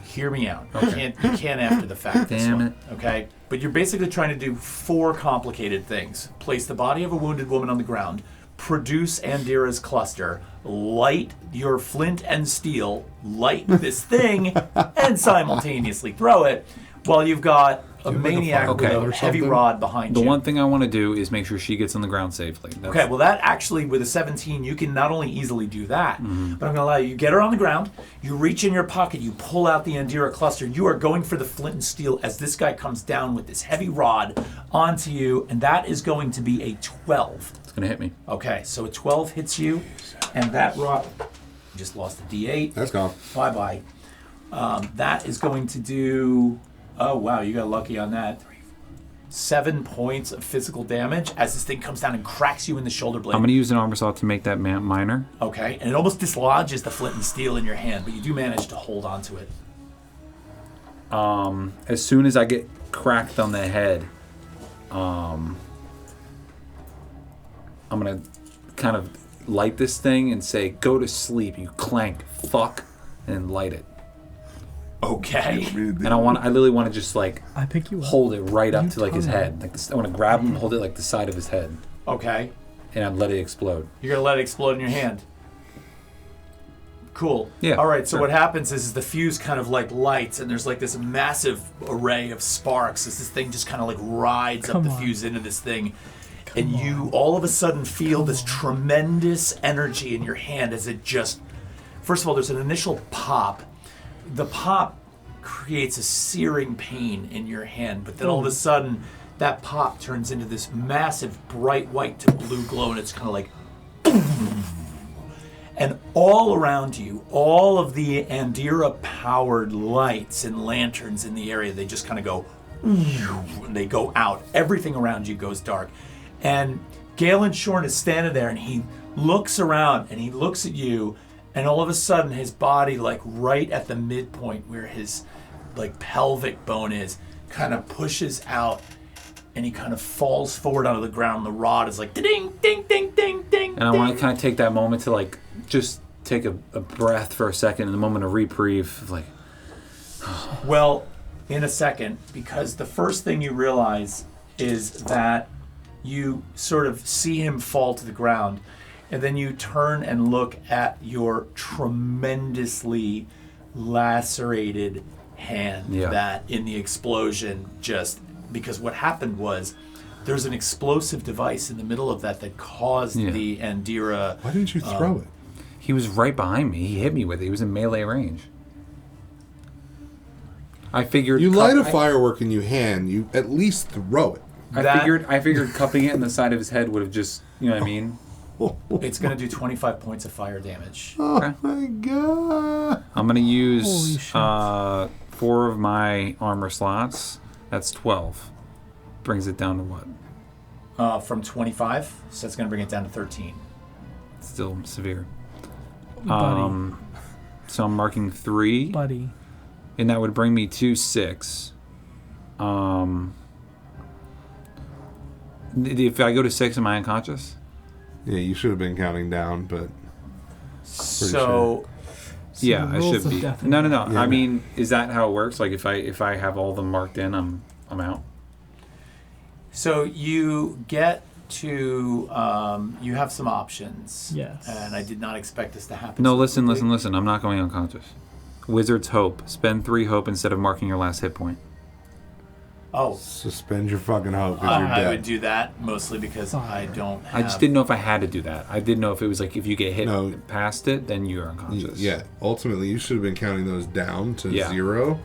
Hear me out. You can't after the fact. This Damn one, it. Okay? But you're basically trying to do 4 complicated things. Place the body of a wounded woman on the ground, produce Andira's cluster, light your flint and steel, light this thing, and simultaneously throw it while you've got a maniac with Okay. a heavy rod behind The you. one thing I want to do is make sure she gets on the ground safely. That's, Okay, well that actually, with a 17, you can not only easily do that, but I'm going to allow you, get her on the ground, you reach in your pocket, you pull out the Andira cluster, you are going for the flint and steel as this guy comes down with this heavy rod onto you, and that is going to be a 12. It's going to hit me. Okay, so a 12 hits you, and that rod, you just lost a D8. That's gone. Bye-bye. That is going to do, oh wow, you got lucky on that. 7 points of physical damage as this thing comes down and cracks you in the shoulder blade. I'm going to use an armor saw to make that minor. Okay, and it almost dislodges the flint and steel in your hand, but you do manage to hold on to it. As soon as I get cracked on the head, I'm going to kind of light this thing and say, "Go to sleep, you clank fuck," and light it. Okay. And I literally want to just like I pick you up. hold it right up You to like his tunnel. head. Like I want to grab him and hold it like the side of his head, Okay. and I'd let it explode. You're going to let it explode in your hand. Cool. Yeah, All right, so sure. what happens is the fuse kind of like lights, and there's like this massive array of sparks as this thing just kind of like rides up Come the on. fuse into this thing. And you all of a sudden feel this tremendous energy in your hand as it just, first of all, there's an initial pop. The pop creates a searing pain in your hand, but then all of a sudden that pop turns into this massive bright white to blue glow, and it's kind of like, and all around you, all of the Andira powered lights and lanterns in the area, they just kind of go, and they go out. Everything around you goes dark. And Galen Shorn is standing there, and he looks around and he looks at you, and all of a sudden his body, like right at the midpoint where his like pelvic bone is, kind of pushes out, and he kind of falls forward onto the ground. The rod is like ding, ding, ding, ding, ding. And I want to kind of take that moment to like just take a breath for a second, in a moment of reprieve, of like, Well, in a second, because the first thing you realize is that you sort of see him fall to the ground, and then you turn and look at your tremendously lacerated hand Yeah. that in the explosion just, because what happened was there's an explosive device in the middle of that caused Yeah. the Andira. Why didn't you throw it? He was right behind me. He hit me with it. He was in melee range. I figured You light a firework and you at least throw it. I figured cupping it in the side of his head would have just, you know what I mean? It's going to do 25 points of fire damage. Oh Okay. my god. I'm going to Holy use shit. 4 of my armor slots. That's 12. Brings it down to what? From 25, so that's going to bring it down to 13. Still severe. Buddy. So I'm marking 3. Buddy. And that would bring me to 6. If I go to 6, am I unconscious? Yeah, you should have been counting down, but So, So yeah, the I rules should of be. death No. Yeah. I mean, is that how it works? Like if I have all of them marked in, I'm out. so you get to you have some options. Yes. And I did not expect this to happen. No, so listen. quickly. I'm not going unconscious. Wizard's Hope. Spend 3 hope instead of marking your last hit point. Oh, suspend your fucking hope because you're I dead. would do that mostly because I don't have... I just didn't know if I had to do that. I didn't know if it was like if you get hit No. past it, then you're unconscious. Yeah, ultimately you should have been counting those down to Yeah. 0.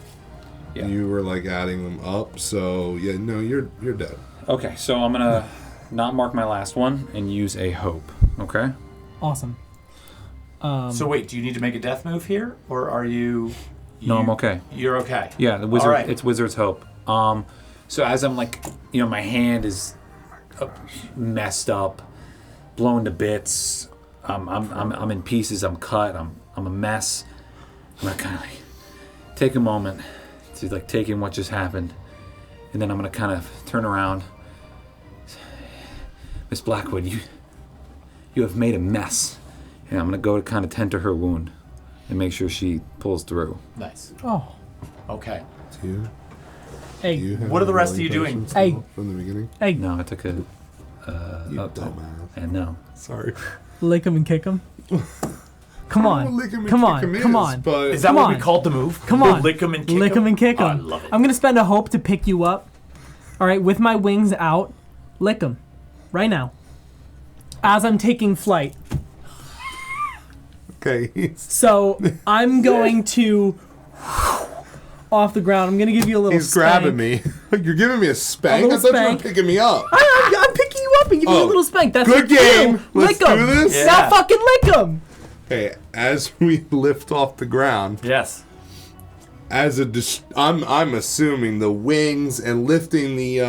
Yeah. You were like adding them up, so yeah, no, you're dead. Okay, so I'm gonna not mark my last one and use a hope. Okay. Awesome. So wait, do you need to make a death move here? Or are you... No, I'm okay. You're okay. Yeah, the wizard. All right. It's Wizard's Hope. So as I'm like, you know, my hand is messed up, blown to bits. I'm in pieces. I'm cut. I'm a mess. I'm gonna kind of like take a moment to like take in what just happened, and then I'm gonna kind of turn around. Miss Blackwood, you have made a mess, and I'm gonna go to kind of tend to her wound and make sure she pulls through. Nice. Oh. Okay. Do you Hey. have What are the any rest of you healing doing? potions Hey. still from the beginning? Hey. No, I took a. You up- dumbass. and no. Sorry. Lick him and kick him. Come I don't know on. what lick 'em and Come kick on. 'em Come is, on. But Is that Come what on. we called the move? Come on. Lick him and kick Lick him and kick Oh, him. I love it. I'm going to spend a hope to pick you up. All right, with my wings out. Lick him. Right now. As I'm taking flight. okay. So I'm going to... off the ground. I'm going to give you a little He's spank. grabbing me. You're giving me a spank? little I thought spank. you were picking me up. I'm picking you up and giving you a Oh, little spank. That's good what you game. do. Let's Lick 'em. do this. Yeah. Now fucking lick him. Okay, as we lift off the ground, Yes. as I'm assuming the wings and lifting the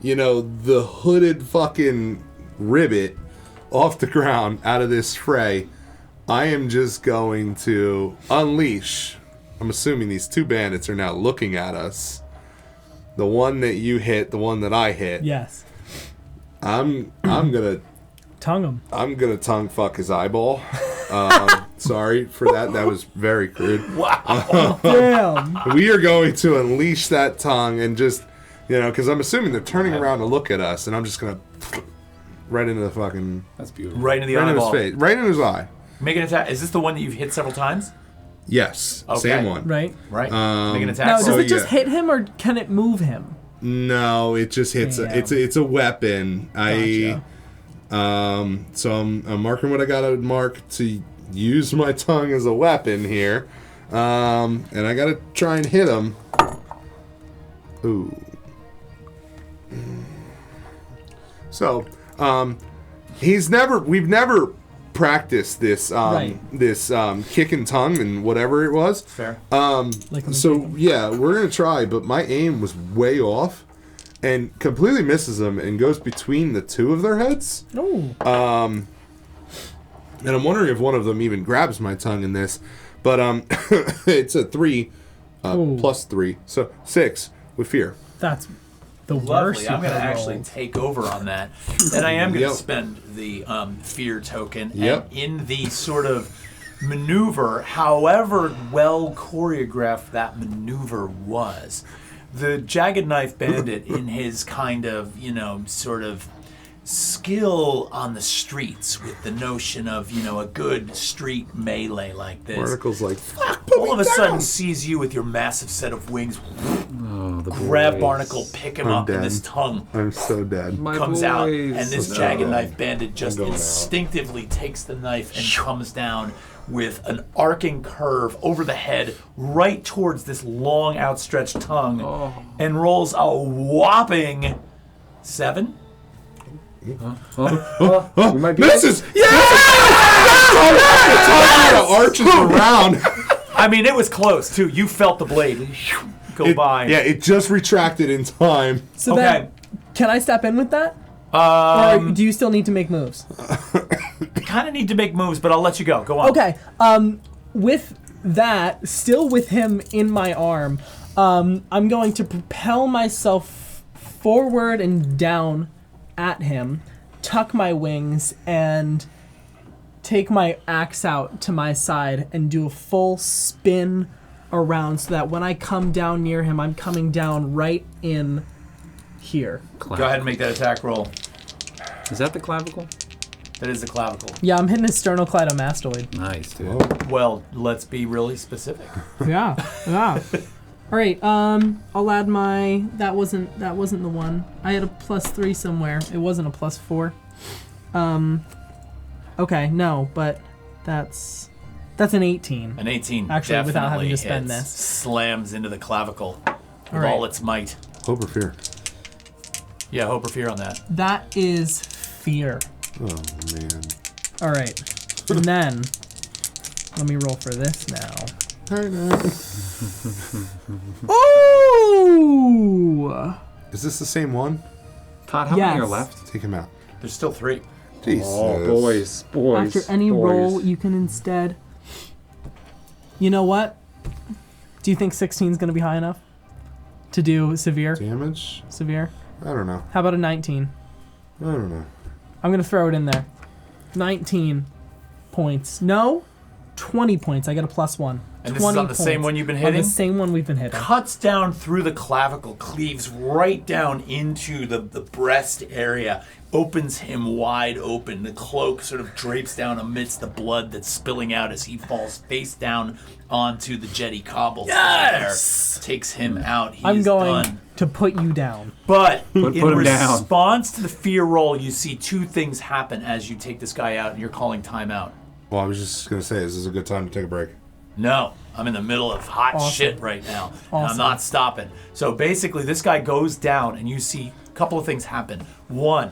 the hooded fucking ribbit off the ground out of this fray, I am just going to unleash. I'm assuming these 2 bandits are now looking at us. The one that you hit, the one that I hit. Yes. I'm gonna Tongue him. tongue fuck his eyeball. Sorry for that. That was very crude. Wow. Damn. We are going to unleash that tongue and just, because I'm assuming they're turning around to look at us, and I'm just gonna right into the fucking That's beautiful. Right in the right in his eyeball. face, right in his eye. Make an attack. Is this the one that you've hit several times? Yes, Okay. same one. Right? Right. Make an attack. Now, does So, it just yeah. hit him or can it move him? No, it just hits. Damn. It's a weapon. Gotcha. So I'm marking what I gotta mark to use my tongue as a weapon here, and I gotta try and hit him. Ooh. So, we've never practiced this, Right. this kick and tongue and whatever it was. Fair. Lick him and So kick him. yeah, we're gonna try, but my aim was way off, and completely misses them and goes between the 2 of their heads. Oh. And I'm wondering if one of them even grabs my tongue in this, but it's a 3 Ooh. plus 3, so 6 with fear. That's the worst. Lovely. I'm going to actually take over on that. And I am going to Yep. spend the fear token. Yep. And in the sort of maneuver, however well choreographed that maneuver was, the Jagged Knife Bandit, in his kind of, sort of skill on the streets with the notion of, a good street melee like this, Article's like, fuck, put all me of a down. sudden sees you with your massive set of wings Oh, the grab boys. Barnacle, pick him I'm up, and dead. this tongue I'm so dead. My comes out, and boys. this No. jagged knife bandit just going out. instinctively takes the knife and comes down with an arcing curve over the head right towards this long outstretched tongue and rolls a whopping 7. We might be. Misses! Yeah! Arches around. I mean, it was close, too. You felt the blade go by. Yeah, it just retracted in time. So Okay. then, can I step in with that? Or do you still need to make moves? Kind of need to make moves, but I'll let you go. Go on. Okay. With that, still with him in my arm, I'm going to propel myself forward and down at him, tuck my wings, and take my axe out to my side and do a full spin around so that when I come down near him, I'm coming down right in here. Go ahead and make that attack roll. Is that the clavicle? That is the clavicle. Yeah, I'm hitting his sternocleidomastoid. Nice, dude. Well, let's be really specific. Yeah, yeah. All right, I'll add my. That wasn't the one. I had a +3 somewhere. It wasn't a +4. Okay, no, but that's an 18. An 18 Actually, without having definitely to spend hits. this. Slams into the clavicle with All right. all its might. Hope or fear. Yeah, hope or fear on that. That is fear. Oh, man. All right, and then let me roll for this now. Ooh! Is this the same one? Todd, how many are Yes. left? Take him out. There's still 3. Jesus. Oh, boys. After any roll, you can instead. You know what? Do you think 16 is going to be high enough to do severe? Damage? Severe. I don't know. How about a 19? I don't know. I'm going to throw it in there. 19 points. No, 20 points. I get a +1. And this is on the same one you've been On hitting? the same one we've been hitting. Cuts down through the clavicle, cleaves right down into the breast area, opens him wide open. The cloak sort of drapes down amidst the blood that's spilling out as he falls face down onto the jetty cobbles. Yes! There. Takes him out. He I'm is going done. to put you down. But Put in him down. response to the fear roll, you see 2 things happen as you take this guy out, and you're calling timeout. Well, I was just going to say, is this a good time to take a break? No, I'm in the middle of hot Awesome. shit right now. And I'm Awesome. not stopping. So basically, this guy goes down, and you see a couple of things happen. One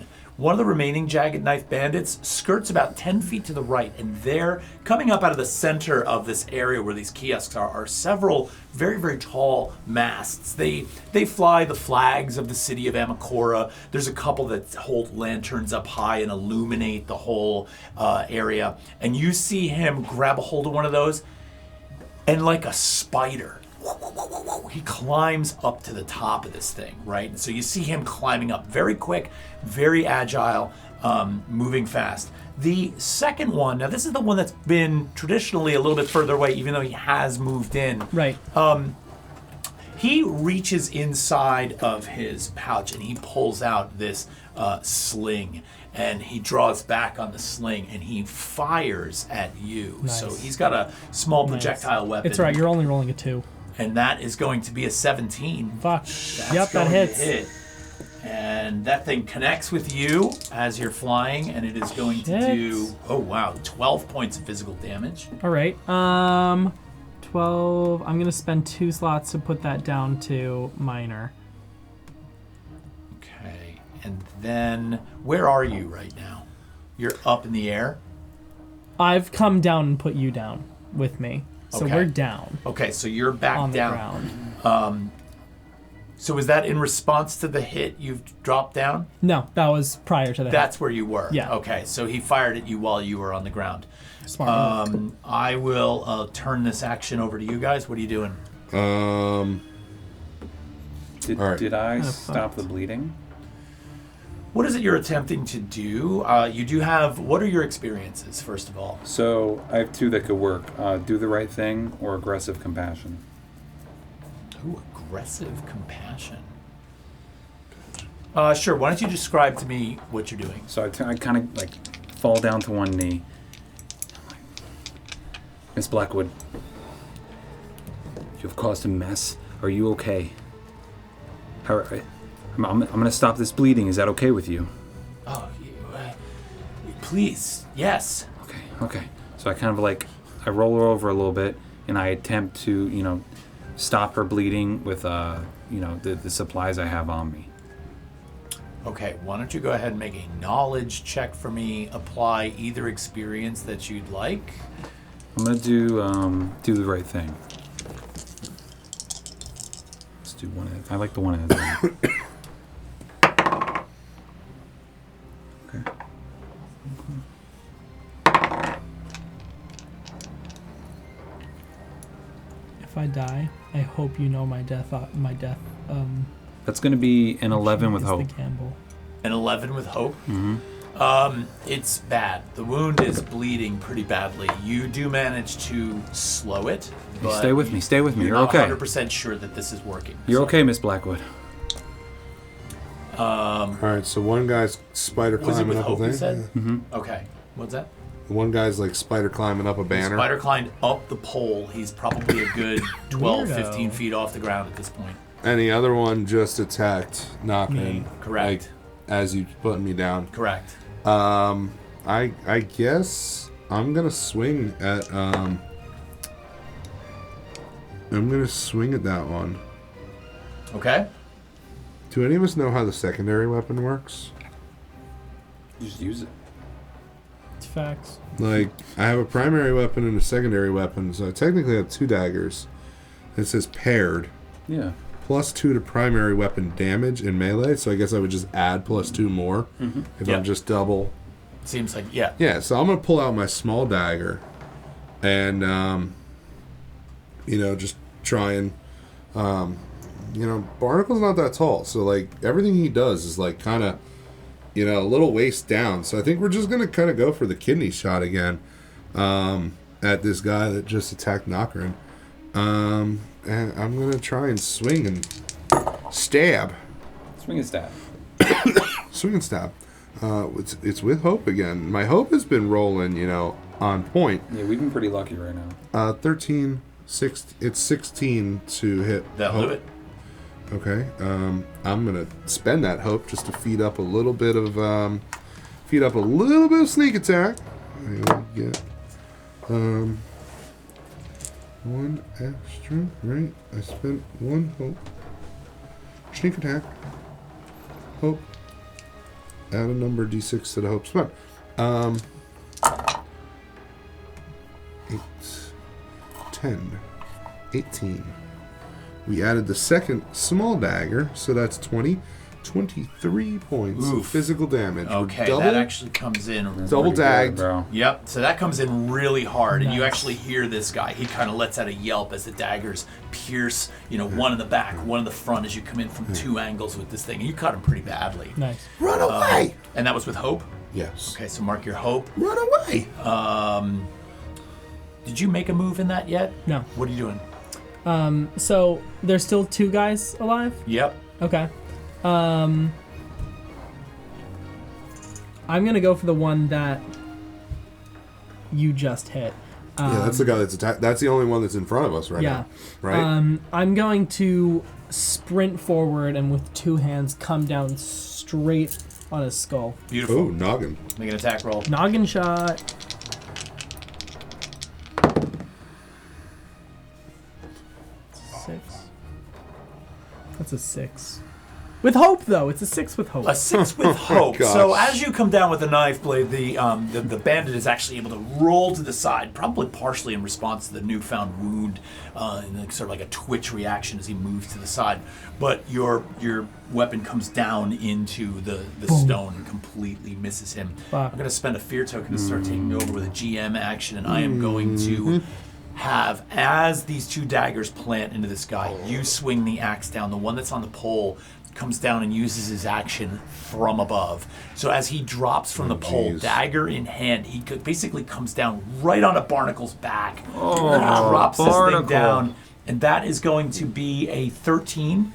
of the remaining jagged knife bandits skirts about 10 feet to the right, and there, coming up out of the center of this area where these kiosks are several very, very tall masts. They fly the flags of the city of Amakora. There's a couple that hold lanterns up high and illuminate the whole area. And you see him grab a hold of one of those, and like a spider, he climbs up to the top of this thing, right? And so you see him climbing up, very quick, very agile, moving fast. The second one, now this is the one that's been traditionally a little bit further away, even though he has moved in. Right. He reaches inside of his pouch and he pulls out this sling, and he draws back on the sling and he fires at you. Nice. So he's got a small projectile weapon. It's right. You're only rolling a 2. And that is going to be a 17. Fuck. That's Yep, that going to hits. hit. And that thing connects with you as you're flying, and it is going to Shit. do, oh wow, 12 points of physical damage. All right. 12. I'm going to spend 2 slots to put that down to minor. Okay. And then, where are you right now? You're up in the air? I've come down and put you down with me. So Okay. we're down Okay, so you're back on the down. ground. So is that in response to the hit you've dropped down? No, that was prior to that. That's where you were. Yeah. Okay, so he fired at you while you were on the ground. Smart. I will turn this action over to you guys. What are you doing? Did, All right. did I Kinda stop fucked. the bleeding? What is it you're attempting to do? You do have, what are your experiences, first of all? So I have 2 that could work. Do the right thing or aggressive compassion. Ooh, aggressive compassion. Sure, why don't you describe to me what you're doing? So I kind of like fall down to one knee. I'm like, Miss Blackwood, you've caused a mess. Are you okay? All right. I'm gonna stop this bleeding. Is that okay with you? Oh, please, yes. Okay. So I kind of like, I roll her over a little bit, and I attempt to, stop her bleeding with, the supplies I have on me. Okay, why don't you go ahead and make a knowledge check for me? Apply either experience that you'd like. I'm gonna do the right thing. Let's do one. I like the one at a time. Okay. If I die, I hope you know my death. That's gonna be an 11 with is hope. the gamble. An 11 with hope. Mm-hmm. It's bad. The wound is bleeding pretty badly. You do manage to slow it, but Stay with me. Stay with me. You're not okay. 100% sure that this is working. You're okay, Miss Blackwood. All right, so one guy's spider Was it climbing with up hope, a you thing. said? Mm-hmm. Okay. What's that? One guy's like spider climbing up a banner. Spider climbed up the pole. He's probably a good 12, Weirdo. 15 feet off the ground at this point. And the other one just attacked Knockman. Correct. Like, as you putting me down. Correct. I guess I'm gonna swing at I'm gonna swing at that one. Okay. Do any of us know how the secondary weapon works? Just use it. It's facts. Like, I have a primary weapon and a secondary weapon, so I technically have 2 daggers. It says paired. Yeah. +2 to primary weapon damage in melee, so I guess I would just add +2 more if Yep. I'm just double. Seems like, yeah. Yeah, so I'm going to pull out my small dagger and, just try and, Barnacle's not that tall, so, like, everything he does is, like, kind of, a little waist down. So I think we're just going to kind of go for the kidney shot again at this guy that just attacked Nokrin. And I'm going to try and swing and stab. Swing and stab. Swing and stab. It's with hope again. My hope has been rolling, on point. Yeah, we've been pretty lucky right now. 13, 6, it's 16 to hit. That'll hope. do it. Okay. I'm gonna spend that hope just to feed up a little bit of sneak attack. I get one extra. Right. I spent 1 hope. Sneak attack. Hope. Add a number d6 to the hope spent. 8, 10, 18. We added the second small dagger, so that's 20. 23 points of Oof. physical damage. We're Okay, double, that actually comes in. double Pretty good, dagged. bro. Yep, so that comes in really hard, and you Nice. actually hear this guy. He kind of lets out a yelp as the daggers pierce, one in the back, one in the front as you come in from 2 angles with this thing. And you cut him pretty badly. Nice. Run away! And that was with hope? Yes. Okay, so mark your hope. Run away! Did you make a move in that yet? No. What are you doing? So there's still 2 guys alive? Yep. Okay. I'm gonna go for the one that you just hit. Yeah, that's the guy that's attacked. That's the only one that's in front of us right Yeah. now. Right? I'm going to sprint forward and with 2 hands come down straight on his skull. Beautiful. Oh, noggin. Make an attack roll. Noggin shot. Six. That's a 6. With hope, though. It's a 6 with hope. A 6 with hope. gosh. So as you come down with the knife blade, the bandit is actually able to roll to the side, probably partially in response to the newfound wound, and like, sort of like a twitch reaction as he moves to the side. But your weapon comes down into the stone and completely misses him. Fuck. I'm going to spend a fear token to start taking over with a GM action, and I am going to have, as these 2 daggers plant into this guy, you swing the axe down. The one that's on the pole comes down and uses his action from above. So as he drops from the pole, geez. dagger in hand, he basically comes down right onto Barnacle's back. Oh, and drops this Barnacle. thing down. And that is going to be a 13.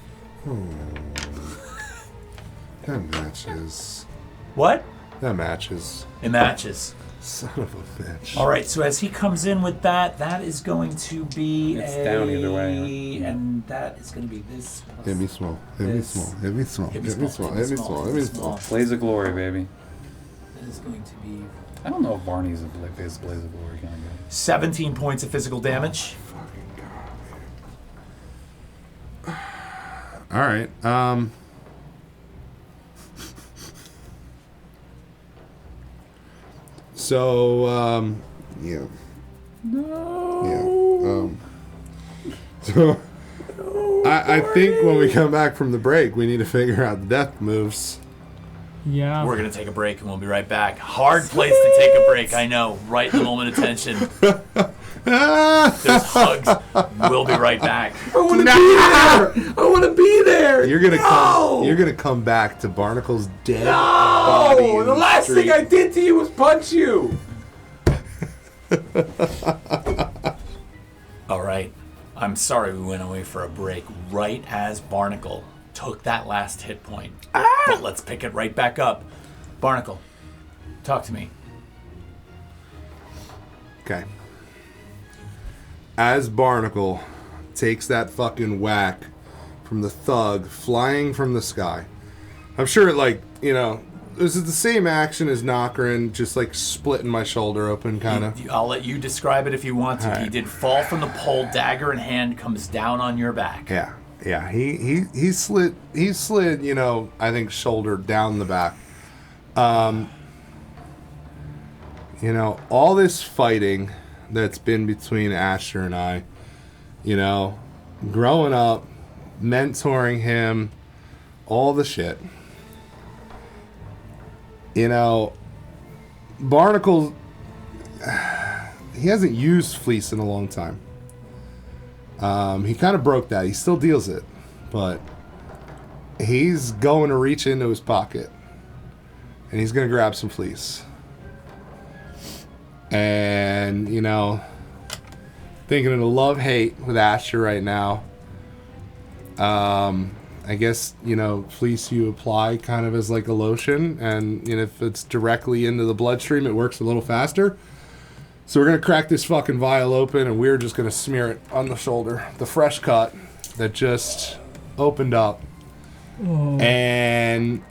That matches. What? That matches. It matches. Son of a bitch. All right, so as he comes in with that, that is going to be It's down either way, huh? and that is going to be this. plus Hit me small. Hit me this. small. Hit me small. Hit me Hit me small. small. Hit me small. Hit me small. Blaze of glory, baby. That is going to be I don't know if Barney's a blaze of glory kind of guy. 17 points of physical damage. All right. So, yeah. No. Yeah. So, I think when we come back from the break, we need to figure out the death moves. Yeah. We're going to take a break and we'll be right back. Hard place to take a break, I know. Right in the moment of tension. There's hugs. We'll be right back. I want to be there. I want to be there. You're gonna come. You're gonna come back to Barnacle's dead body. No, in the last street. thing I did to you was punch you. All right. I'm sorry we went away for a break right as Barnacle took that last hit point. But let's pick it right back up. Barnacle, talk to me. Okay. As Barnacle takes that fucking whack from the thug flying from the sky, I'm sure, like, you know, this is the same action as Nokrin, just like splitting my shoulder open, kind of. I'll let you describe it if you want to. All right. He did fall from the pole, dagger in hand, comes down on your back. Yeah, yeah. He slid, you know, I think shoulder down the back. You know, all this fighting that's been between Asher and I, you know, growing up, mentoring him, all the shit. You know, Barnacle, he hasn't used Fleece in a long time. He kind of broke that. He still deals it, but he's going to reach into his pocket and he's going to grab some Fleece. And, you know, thinking of the love-hate with Asher right now. I guess, you know, Fleece you apply kind of as like a lotion, and you know, if it's directly into the bloodstream, it works a little faster. So we're going to crack this fucking vial open, and we're just going to smear it on the shoulder. The fresh cut that just opened up. Oh. And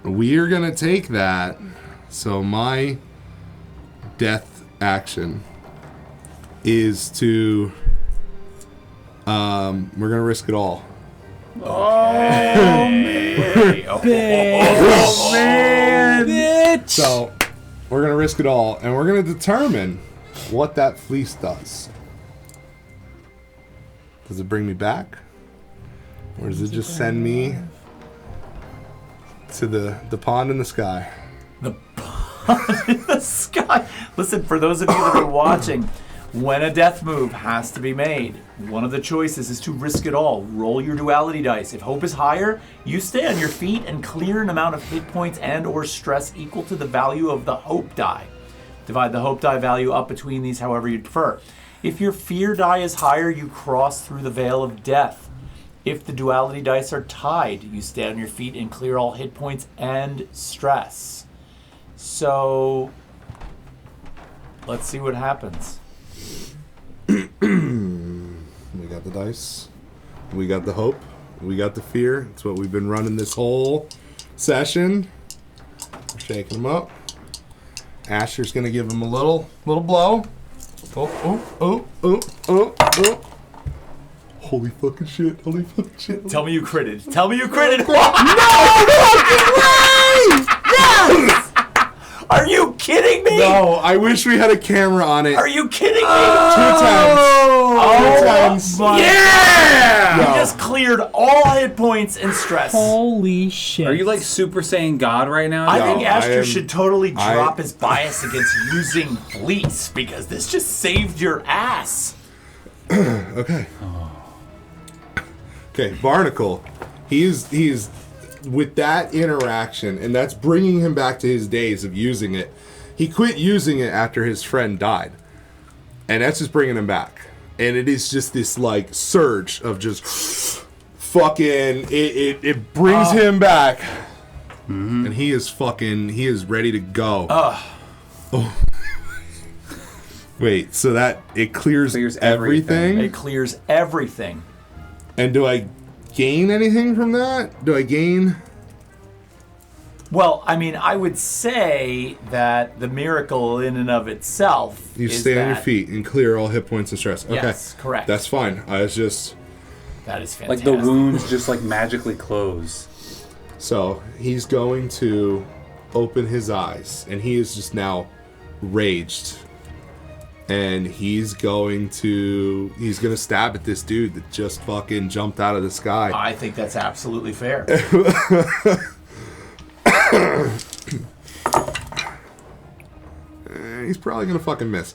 we're going to take that. So my death action is to... we're going to risk it all. Hey. Oh, man! Bitch! So, we're going to risk it all, and we're going to determine what that fleece does. Does it bring me back? Or does it just send me to the pond in the sky? The pond in the sky. Listen, for those of you that are watching, when a death move has to be made, one of the choices is to risk it all. Roll your duality dice. If hope is higher, you stay on your feet and clear an amount of hit points and or stress equal to the value of the hope die. Divide the hope die value up between these however you prefer. If your fear die is higher, you cross through the veil of death. If the duality dice are tied, you stay on your feet and clear all hit points and stress. So, let's see what happens. We got the dice. We got the hope. We got the fear. It's what we've been running this whole session. We're shaking them up. Asher's gonna give him a little blow. Oh. Holy fucking shit. Tell me you critted. Tell me you critted. Yes! Are you kidding me? No, I wish we had a camera on it. Are you kidding me? 2 times. Oh, 2 times. yeah! No. You just cleared all hit points and stress. Holy shit. Are you like Super Saiyan God right now? I No, think Asher I am- should totally drop I- his bias against using fleece because this just saved your ass. Okay. Okay, Barnacle. He's with that interaction, and that's bringing him back to his days of using it. He quit using it after his friend died, and that's just bringing him back. And it is just this like surge of just fucking. It brings him back, and he is ready to go. Wait, so that it clears everything? It clears everything. And do I gain anything from that? Do I gain? Well, I mean, I would say that the miracle in and of itself You is stay on your that- feet and clear all hit points and stress. Okay. Yes, correct. That's fine. I was just... That is Like fantastic. the wounds just like magically close. So he's going to open his eyes, and he is just now raged. And he's going to stab at this dude that just fucking jumped out of the sky. I think that's absolutely fair. He's probably gonna fucking miss.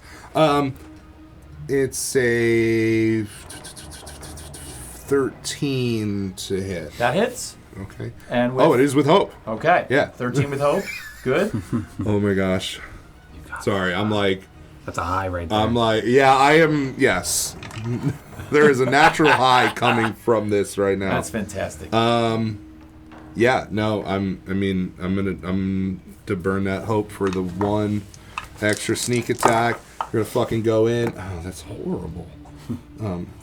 It's a 13 to hit. That hits. Okay. And with, Oh, it is with hope. Okay. Yeah. 13 with hope. Good. Oh my gosh. Sorry, I'm like, That's a high right there. yeah, I am. Yes, there is a natural high coming from this right now. That's fantastic. Yeah, no, I'm to burn that hope for the one extra sneak attack. We're gonna fucking go in. Oh, that's horrible.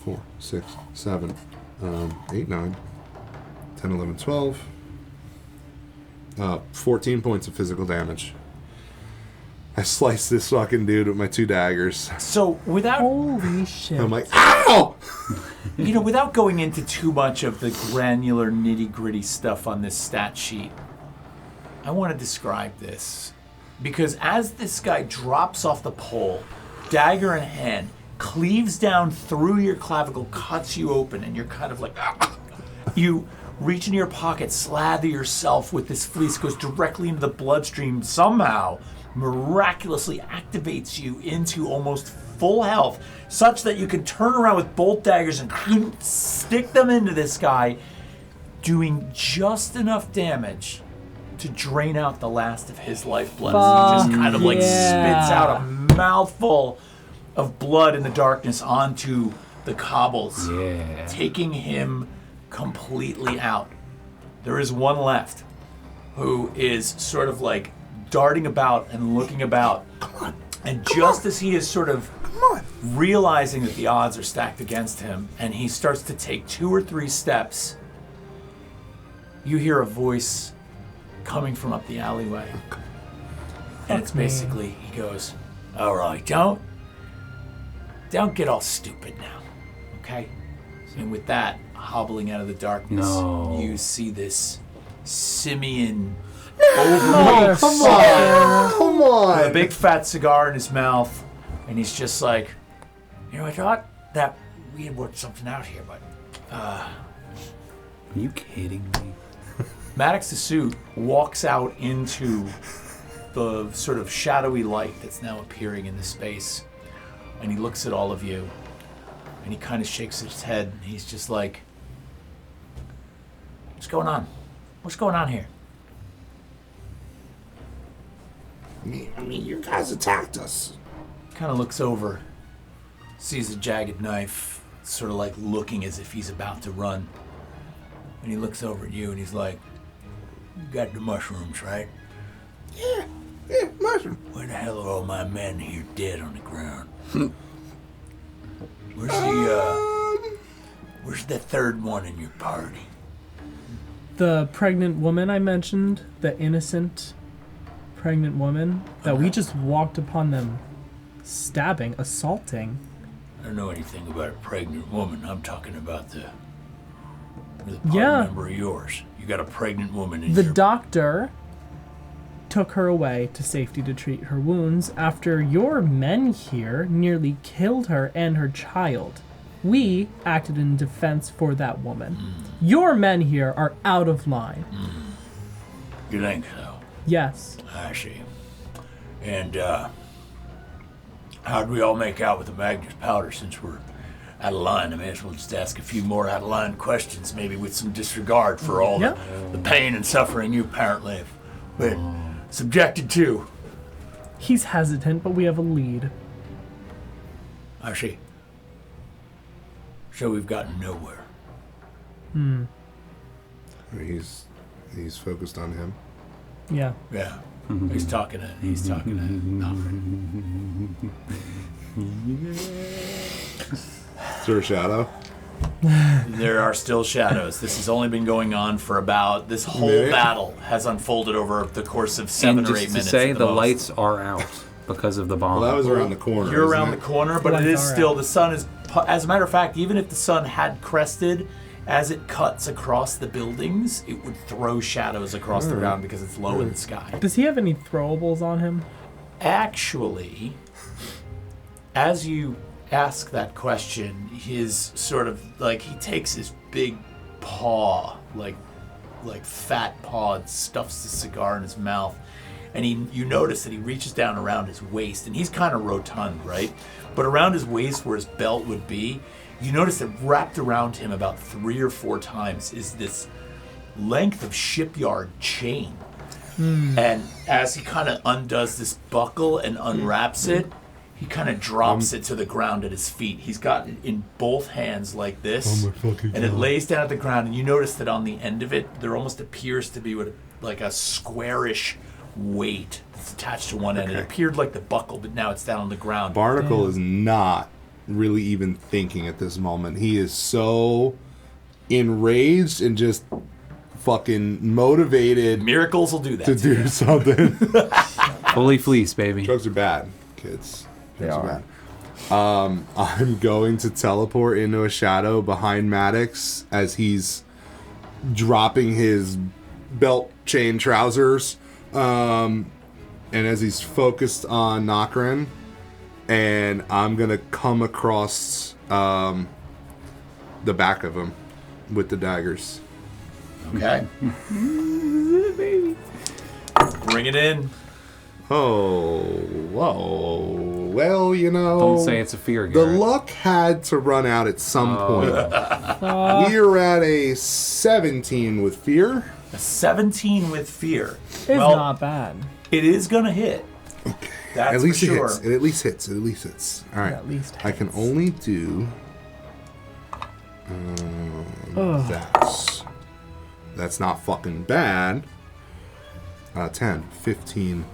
4, 6, 7, 8, 9, 10, 11, 12. 14 points of physical damage. I sliced this fucking dude with my 2 daggers. So without Holy shit. I'm like, ow! without going into too much of the granular nitty-gritty stuff on this stat sheet, I want to describe this. Because as this guy drops off the pole, dagger in hand, cleaves down through your clavicle, cuts you open, and you're kind of like, ah! You reach into your pocket, slather yourself with this fleece, goes directly into the bloodstream, somehow miraculously activates you into almost full health, such that you can turn around with both daggers and stick them into this guy, doing just enough damage to drain out the last of his lifeblood. As he just kind of like spits out a mouthful of blood in the darkness onto the cobbles, taking him completely out. There is one left who is sort of like darting about and looking about. And just as he is sort of realizing that the odds are stacked against him, and he starts to take 2 or 3 steps, you hear a voice coming from up the alleyway. And it's basically, he goes, all right, don't get all stupid now, okay? And with that, hobbling out of the darkness, you see this simian overweight Come on! with a big fat cigar in his mouth, and he's just like, I thought that we had worked something out here, but Are you kidding me? Maddox the Suit walks out into the sort of shadowy light that's now appearing in the space, and he looks at all of you, and he kind of shakes his head, and he's just like, what's going on? What's going on here? I mean, you guys attacked us. Kind of looks over, sees a jagged knife, sort of like looking as if he's about to run. And he looks over at you and he's like, you got the mushrooms, right? Yeah, mushroom. Where the hell are all my men here dead on the ground? Where's the third one in your party? The pregnant woman I mentioned, the innocent pregnant woman that we just walked upon them stabbing, assaulting. I don't know anything about a pregnant woman. I'm talking about the party member of yours. You got a pregnant woman in The your... doctor took her away to safety to treat her wounds after your men here nearly killed her and her child. We acted in defense for that woman. Your men here are out of line. You think so? Yes. I see. And, how'd we all make out with the Magnus powder since we're out of line? I may as well just ask a few more out of line questions, maybe with some disregard for all the pain and suffering you apparently have been subjected to. He's hesitant, but we have a lead. I see. So we've gotten nowhere. He's focused on him. Yeah. Yeah. He's talking to Alfred. Is there a shadow? There are still shadows. This has only been going on for about. This whole Minute? battle has unfolded over the course of 7 And or just 8 to minutes. say, at the most. lights are out because of the bomb. Well, that was around the corner. You're isn't around it? the corner, but Lights it is are still out. the sun is. As a matter of fact, even if the sun had crested, as it cuts across the buildings, it would throw shadows across the ground because it's low in the sky. Does he have any throwables on him? Actually, as you ask that question, his sort of like he takes his big paw, like fat paw, and stuffs the cigar in his mouth, and you notice that he reaches down around his waist, and he's kind of rotund, right? But around his waist, where his belt would be, you notice that wrapped around him about 3 or 4 times is this length of shipyard chain. And as he kind of undoes this buckle and unwraps it, he kind of drops it to the ground at his feet. He's got it in both hands like this, Oh my fucking and it God. lays down at the ground. And you notice that on the end of it, there almost appears to be like a squarish weight that's attached to one end. It Okay. appeared like the buckle, but now it's down on the ground. Barnacle is not really even thinking at this moment. He is so enraged and just fucking motivated Miracles will do that. to do something. Fully fleece, baby. Drugs are bad, kids. Drugs They are bad. I'm going to teleport into a shadow behind Maddox as he's dropping his belt chain trousers. And as he's focused on Nokrin, and I'm going to come across the back of him with the daggers. Okay. Bring it in. Oh, whoa. Well, you know. Don't say it's a fear, The Garrett. luck had to run out at some point. We're at a 17 with fear. A 17 with fear. It's well, not bad. it is gonna hit. That's At least for it sure. hits. It at least hits. It at least hits. All right. At least I can hits. only do Ugh. that. That's not fucking bad. 10, 15,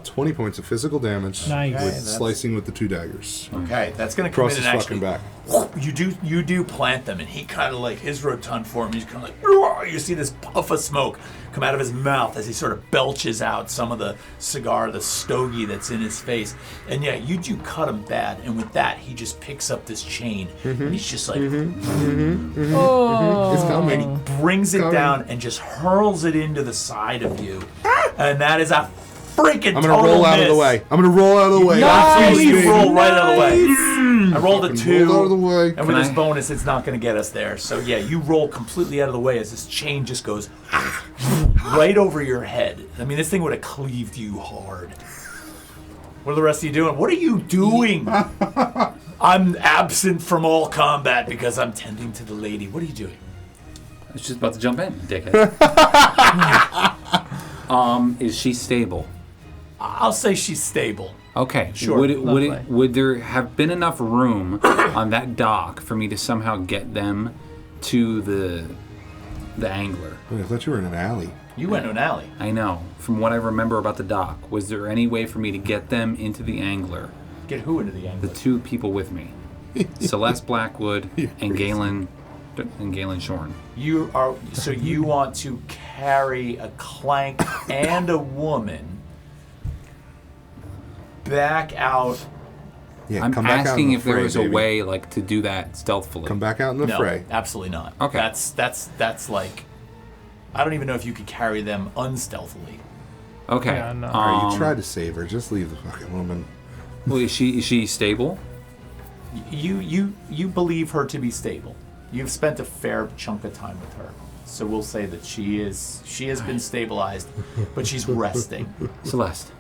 20 points of physical damage Nice. with Okay, that's- slicing with the 2 daggers. Okay, that's gonna come Across in his and fucking actually. back. You do plant them, and he kind of like his rotund form. He's kind of like "Roar!" You see this puff of smoke come out of his mouth as he sort of belches out some of the cigar, the stogie that's in his face. And yeah, you do cut him bad, and with that, he just picks up this chain, and he's just like, Oh. It's and he coming. brings it Coming. down and just hurls it into the side of you, and that is a freaking I'm total gonna roll out of the miss. way. I'm gonna roll out of the way. Nice! Nice, You baby. roll right out of the way. I rolled a Fucking 2. roll out of the way. And with Can this I- bonus, it's not going to get us there. So yeah, you roll completely out of the way as this chain just goes right over your head. I mean, this thing would have cleaved you hard. What are the rest of you doing? What are you doing? I'm absent from all combat because I'm tending to the lady. What are you doing? I was just about to jump in, dickhead. Is she stable? I'll say she's stable. Okay. Sure. Lovely. Would there have been enough room on that dock for me to somehow get them to the angler? Wait, I thought you were in an alley. You went to an alley. I know. From what I remember about the dock, was there any way for me to get them into the angler? Get who into the The angle? 2 people with me, Celeste Blackwood and Galen Shorn. You are so you want to carry a clank and a woman back out. Yeah, I'm come back out in asking the if there fray, was baby. a way, like, to do that stealthily. Come back out in the No, fray. absolutely not. Okay. That's like, I don't even know if you could carry them unstealthily. Okay. Yeah, no. Alright, you tried to save her. Just leave the fucking woman. Well, is she stable? You believe her to be stable. You've spent a fair chunk of time with her, so we'll say that she has been stabilized, but she's resting. Celeste,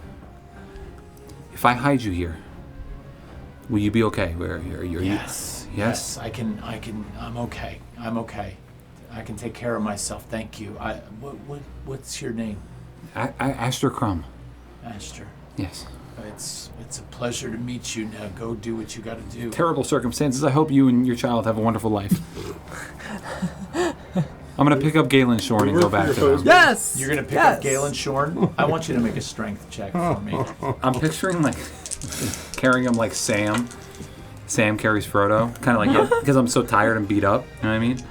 if I hide you here, will you be okay? Where are you? Yes. I'm okay. I'm okay. I can take care of myself. Thank you. What's your name? Aster Crumb. Aster. Yes. It's a pleasure to meet you. Now go do what you got to do. Terrible circumstances. I hope you and your child have a wonderful life. I'm gonna pick up Galen Shorn and go back to them. Yes! You're gonna pick up Galen Shorn. I want you to make a strength check for me. I'm picturing like carrying him like Sam. Sam carries Frodo, kind of like because I'm so tired and beat up. You know what I mean?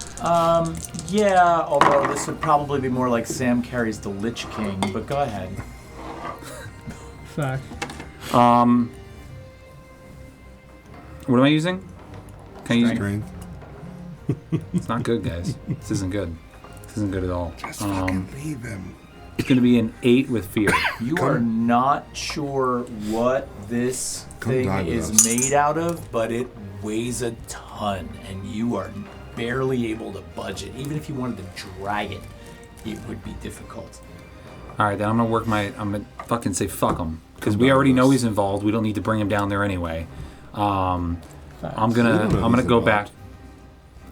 Yeah, although this would probably be more like Sam carries the Lich King, but go ahead. Fact. What am I using? Can I use? Strength. It's not good, guys. This isn't good. This isn't good at all. Just fucking leave him. It's going to be an 8 with fear. You are not sure what this thing die with is us. made out of, but it weighs a ton, and you are barely able to budge it. Even if you wanted to drag it, it would be difficult. All right, then I'm gonna fucking say fuck him because we already know he's involved. We don't need to bring him down there anyway. I'm We don't gonna know he's go involved. back.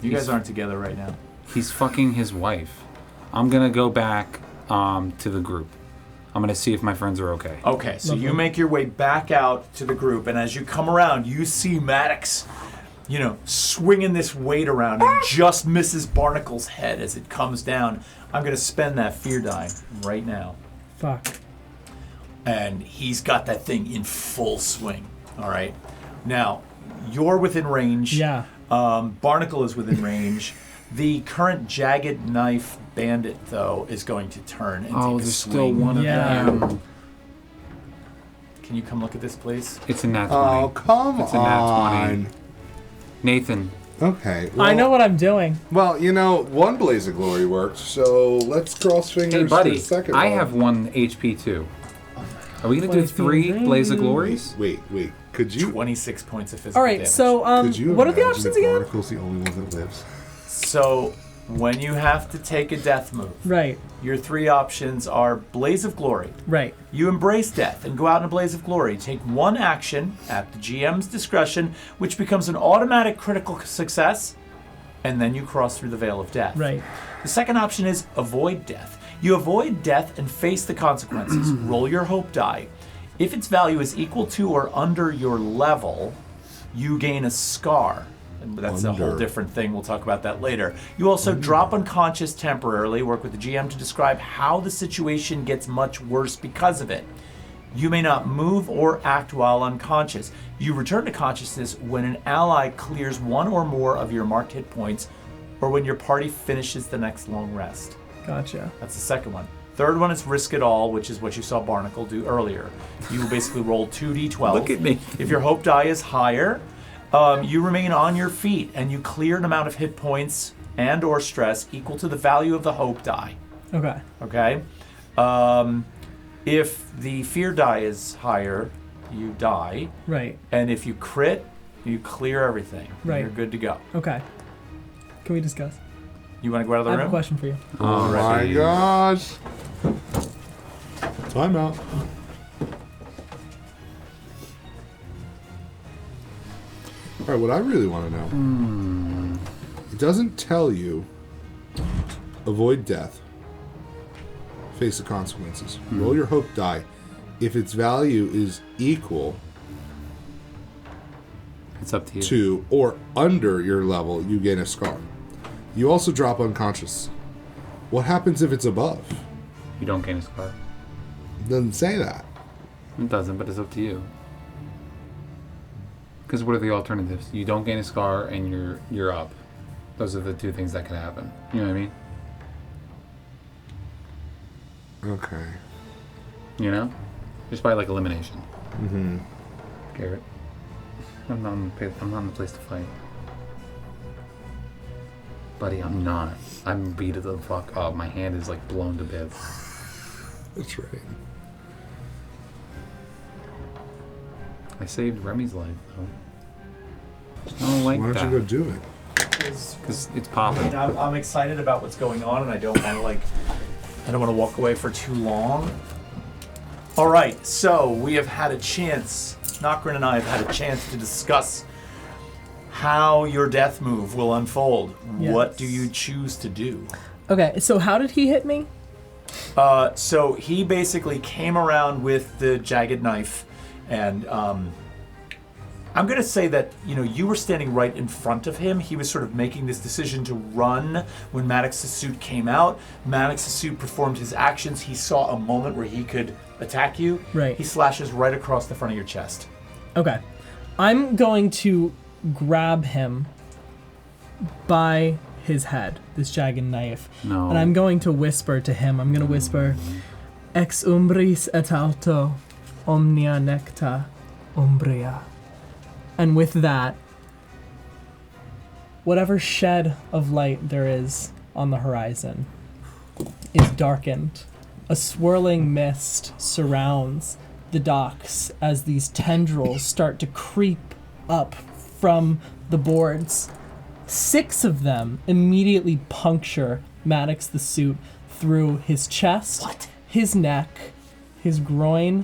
You guys aren't together right now. He's fucking his wife. I'm gonna go back to the group. I'm gonna see if my friends are okay. Okay, so you make your way back out to the group, and as you come around, you see Maddox, swinging this weight around and just misses Barnacle's head as it comes down. I'm going to spend that fear die right now. Fuck. And he's got that thing in full swing. All right. Now, you're within range. Yeah. Barnacle is within range. The current jagged knife bandit, though, is going to turn and take a there's swing. still one Yeah. of them. Can you come look at this, please? It's a nat 20. Oh, come It's a nat 20. on. Nathan, Okay. I know what I'm doing. Well, one Blaze of Glory worked, so let's cross fingers hey for buddy, the second I one. have 1 HP too. Are we gonna do Blaze 3 Glory. Blaze of Glories? Wait. Could you? 26 points of physical All right. damage. So Could you what are the imagine options if again? Barnacle's the only one that lives? So, when you have to take a death move, Right. your 3 options are Blaze of Glory. Right. You embrace death and go out in a blaze of glory. Take 1 action at the GM's discretion, which becomes an automatic critical success, and then you cross through the veil of death. Right. The second option is avoid death. You avoid death and face the consequences. Roll your hope die. If its value is equal to or under your level, you gain a scar. And that's a whole Under. different thing. We'll talk about that later. You also drop unconscious temporarily. Work with the GM to describe how the situation gets much worse because of it. You may not move or act while unconscious. You return to consciousness when an ally clears 1 or more of your marked hit points, or when your party finishes the next long rest. Gotcha. That's the second one. Third one is risk it all, which is what you saw Barnacle do earlier. You will basically roll 2d12. Look at me. If your hope die is higher, you remain on your feet and you clear an amount of hit points and or stress equal to the value of the hope die. Okay. Okay? If the fear die is higher, you die. Right. And if you crit, you clear everything. and Right. You're good to go. Okay. Can we discuss? You want to go out of the I have room? a question for you. Oh my Alrighty. gosh. Time out. All right, what I really want to know. It doesn't tell you avoid death, face the consequences, roll your hope die. If its value is equal It's up to you. to or under your level, you gain a scar. You also drop unconscious. What happens if it's above? You don't gain a scar. It doesn't say that. It doesn't, but it's up to you. Because what are the alternatives? You don't gain a scar and you're up. Those are the 2 things that could happen. You know what I mean? Okay. You know? Just by like elimination. Mm-hmm. Garrett. I'm not in the place to fight. Buddy, I'm not. I'm beat the fuck up. My hand is like blown to bits. That's right. I saved Remy's life though. I don't like Why don't that. you go do it? Because it's I popping. mean, I'm excited about what's going on, and I don't want to walk away for too long. All right, so we have had a chance. Nokrin and I have had a chance to discuss how your death move will unfold. Yes. What do you choose to do? Okay. So how did he hit me? So he basically came around with the jagged knife, and I'm going to say that, you were standing right in front of him. He was sort of making this decision to run when Maddox's suit came out. Maddox's suit performed his actions. He saw a moment where he could attack you. Right. He slashes right across the front of your chest. Okay. I'm going to grab him by his head, this jagged knife. No. And I'm going to whisper to him. I'm going to whisper, Ex umbris et alto, omnia necta umbria. And with that, whatever shed of light there is on the horizon is darkened. A swirling mist surrounds the docks as these tendrils start to creep up from the boards. 6 of them immediately puncture Maddox the suit through his chest, his neck, his groin,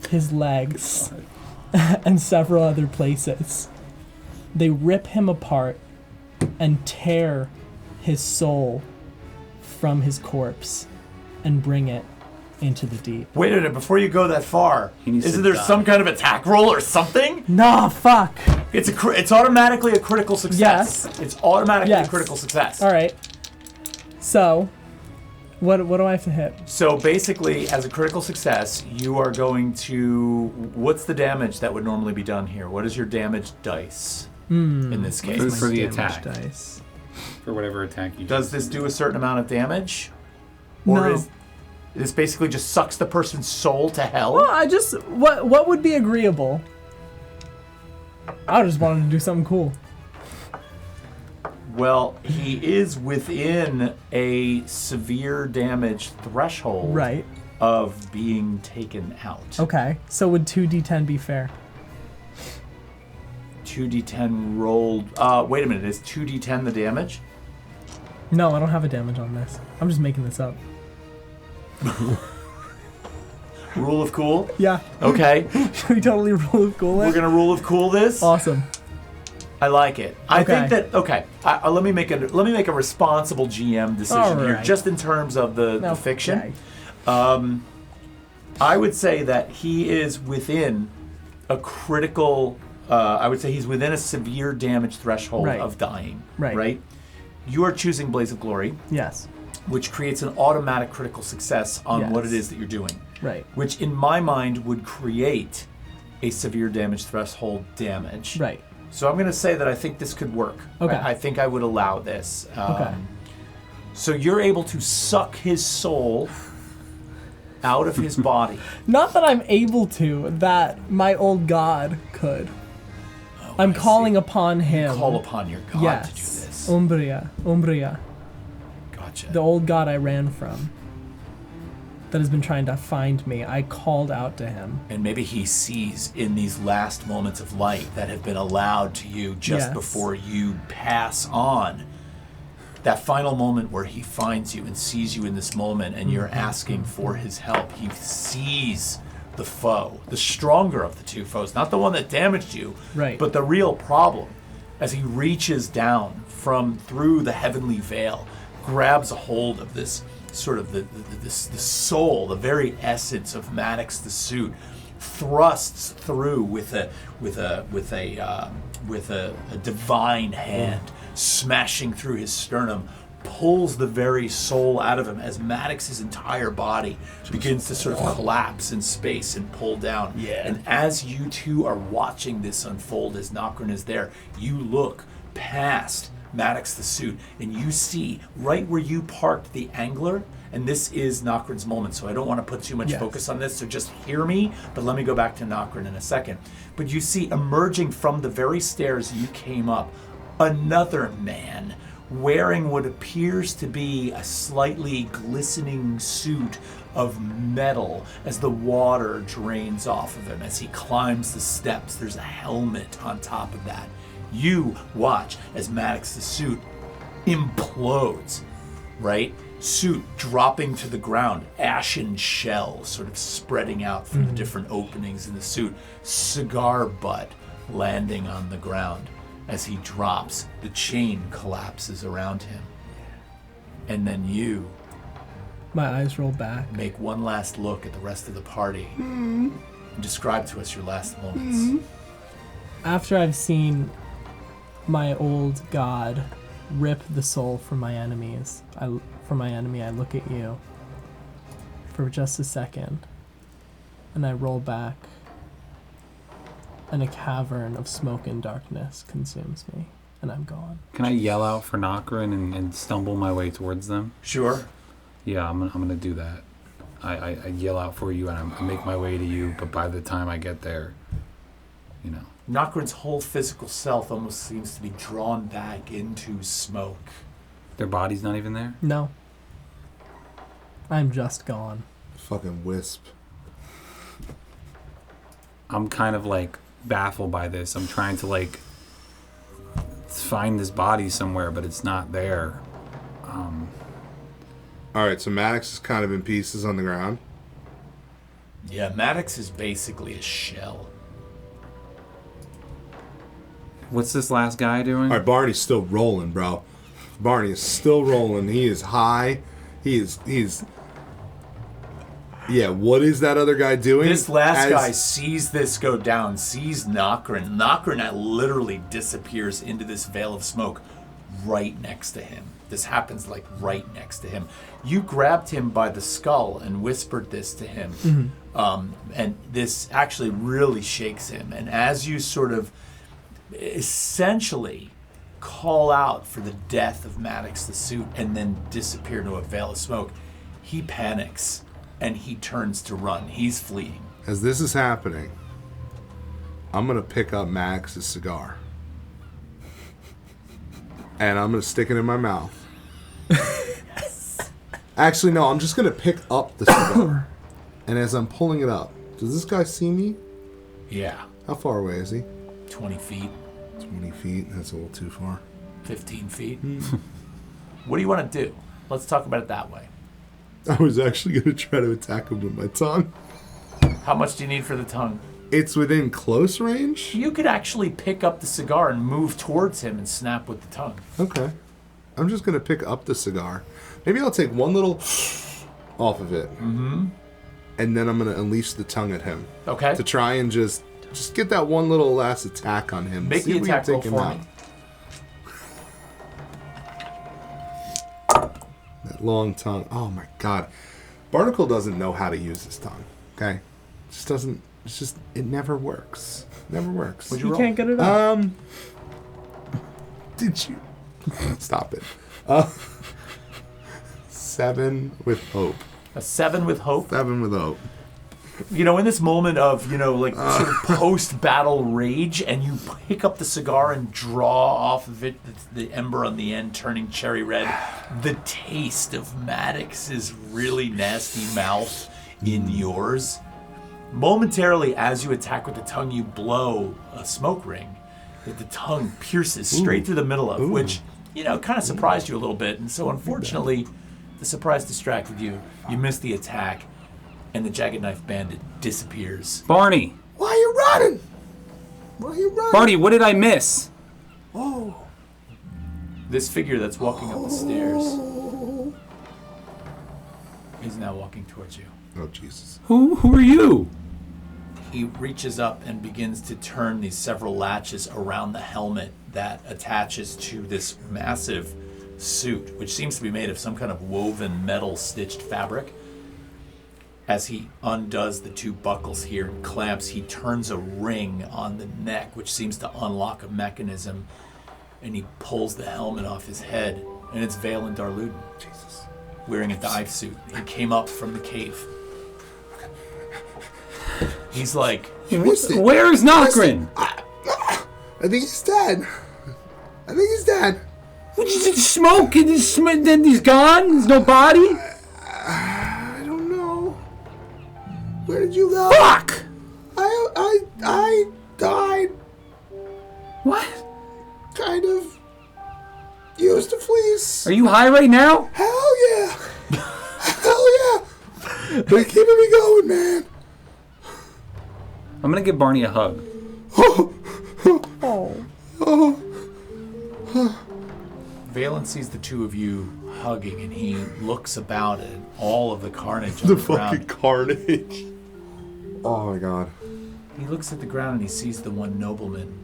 his legs, and several other places. They rip him apart and tear his soul from his corpse and bring it into the deep. Wait a minute, before you go that far, isn't there some kind of attack roll or something? Nah, fuck. It's automatically a critical success. Yes. It's automatically Yes. a critical success. All right. So, what do I have to hit? So basically, as a critical success, you are going to... What's the damage that would normally be done here? What is your damage dice in this case? For the Damage attack. dice. For whatever attack you Does this do a certain amount of damage? Or No. is this basically just sucks the person's soul to hell? Well, I just what would be agreeable? I just wanted to do something cool. Well, he is within a severe damage threshold Right. of being taken out. Okay. So would 2d10 be fair? 2d10 rolled... wait a minute, is 2d10 the damage? No, I don't have a damage on this. I'm just making this up. Rule of cool? Yeah. Okay. Should we totally roll of cool? We're gonna rule of cool this. Awesome. I like it. I Okay. think that let me make a responsible GM decision here, Alright. just in terms of the fiction. Okay. I would say that he is within a critical. I would say he's within a severe damage threshold Right. of dying. Right. You are choosing Blaze of Glory, Yes. which creates an automatic critical success on what it Yes. is that you're doing. Right. Which, in my mind, would create a severe damage threshold damage. Right. So I'm going to say that I think this could work. Okay. I think I would allow this. Okay. So you're able to suck his soul out of his body. Not that I'm able to, that my old god could. I'm I calling see. upon him. Call upon your god yes. to do this. Umbria. Gotcha. The old god I ran from. That has been trying to find me. I called out to him. And maybe he sees in these last moments of light that have been allowed to you just Yes. before you pass on, that final moment where he finds you and sees you in this moment and you're asking for his help. He sees the foe, the stronger of the two foes, not the one that damaged you, Right. but the real problem, as he reaches down from through the heavenly veil, grabs a hold of this sort of the soul, the very essence of Maddox the suit, thrusts through with a divine hand, smashing through his sternum, pulls the very soul out of him as Maddox's entire body begins to sort of collapse in space and pull down. Yeah. And as you two are watching this unfold, as Nocturne is there, you look past Maddox the suit, and you see right where you parked the angler, and this is Nocturne's moment, so I don't want to put too much Yes. focus on this, so just hear me, but let me go back to Nocturne in a second. But you see emerging from the very stairs you came up, another man wearing what appears to be a slightly glistening suit of metal as the water drains off of him. As he climbs the steps, there's a helmet on top of that. You watch as Maddox the suit implodes, right? Suit dropping to the ground, ashen shells sort of spreading out from the different openings in the suit, cigar butt landing on the ground. As he drops, the chain collapses around him. And then you My eyes roll back. make one last look at the rest of the party and describe to us your last moments. After I've seen my old god rip the soul from my enemies, I look at you for just a second, and I roll back. and a cavern of smoke and darkness consumes me, and I'm gone. Can I yell out for Nokrin and stumble my way towards them? Sure. Yeah, I'm gonna do that. I yell out for you and I make my way to you, but by the time I get there, you know. Nokrin's whole physical self almost seems to be drawn back into smoke. Their body's not even there? No. I'm just gone. Fucking wisp. I'm kind of like baffled by this. I'm trying to like find this body somewhere, but it's not there. All right, so Maddox is kind of in pieces on the ground. Yeah, Maddox is basically a shell. What's this last guy doing? All right, Barney's still rolling, bro. Barney is still rolling. He is high. He's. Yeah, what is that other guy doing? This last guy sees this go down, sees Nokrin. Nokrin literally disappears into this veil of smoke right next to him. This happens like right next to him. You grabbed him by the skull and whispered this to him. And this actually really shakes him. And as you sort of essentially call out for the death of Maddox the suit and then disappear into a veil of smoke, he panics and he turns to run. He's fleeing. As this is happening, I'm going to pick up Maddox's cigar. And I'm going to stick it in my mouth. Yes. Actually, no, I'm just going to pick up the cigar. And as I'm pulling it up, does this guy see me? Yeah. How far away is he? 20 feet. 20 feet? That's a little too far. 15 feet. What do you want to do? Let's talk about it that way. I was actually going to try to attack him with my tongue. How much do you need for the tongue? It's within close range? You could actually pick up the cigar and move towards him and snap with the tongue. Okay. I'm just going to pick up the cigar. Maybe I'll take one little off of it. Mm-hmm. And then I'm going to unleash the tongue at him. Okay. To try and just get that one little last attack on him. Make See the if we can attack roll take him for out. me. That long tongue. Oh my god. Barnacle doesn't know how to use his tongue. Okay? Just doesn't. It's just. It never works. Never works. Would you You roll? can't get it up. Did you? Stop it. 7 with hope. A 7 with hope. 7 with hope. You know, in this moment of, like sort of post-battle rage, and you pick up the cigar and draw off of it, the ember on the end turning cherry red, the taste of Maddox's really nasty mouth in yours. Momentarily, as you attack with the tongue, you blow a smoke ring that the tongue pierces straight through the middle of, which, kind of surprised you a little bit. And so, unfortunately, the surprise distracted you. You missed the attack. And the Jagged Knife Bandit disappears. Barney! Why are you running? Why are you running? Barney, what did I miss? Oh. This figure that's walking up the stairs is now walking towards you. Oh, Jesus. Who are you? He reaches up and begins to turn these several latches around the helmet that attaches to this massive suit, which seems to be made of some kind of woven metal stitched fabric. As he undoes the 2 buckles here and clamps, he turns a ring on the neck, which seems to unlock a mechanism, and he pulls the helmet off his head, and it's Valen Darluden. Jesus. Wearing a dive suit. He came up from the cave. He's like, Where's Nokrin? I think he's dead. I think he's dead. What, you just smoke and then he's gone? There's no body? I don't know. Where did you go? Fuck! I died. What? Kind of. Used a fleece. Are you high right now? Hell yeah. Hell yeah. They're keeping me going, man. I'm gonna give Barney a hug. Valen sees the 2 of you hugging, and he looks about at all of the carnage on The the fucking ground. carnage. Oh my god. He looks at the ground and he sees the one nobleman,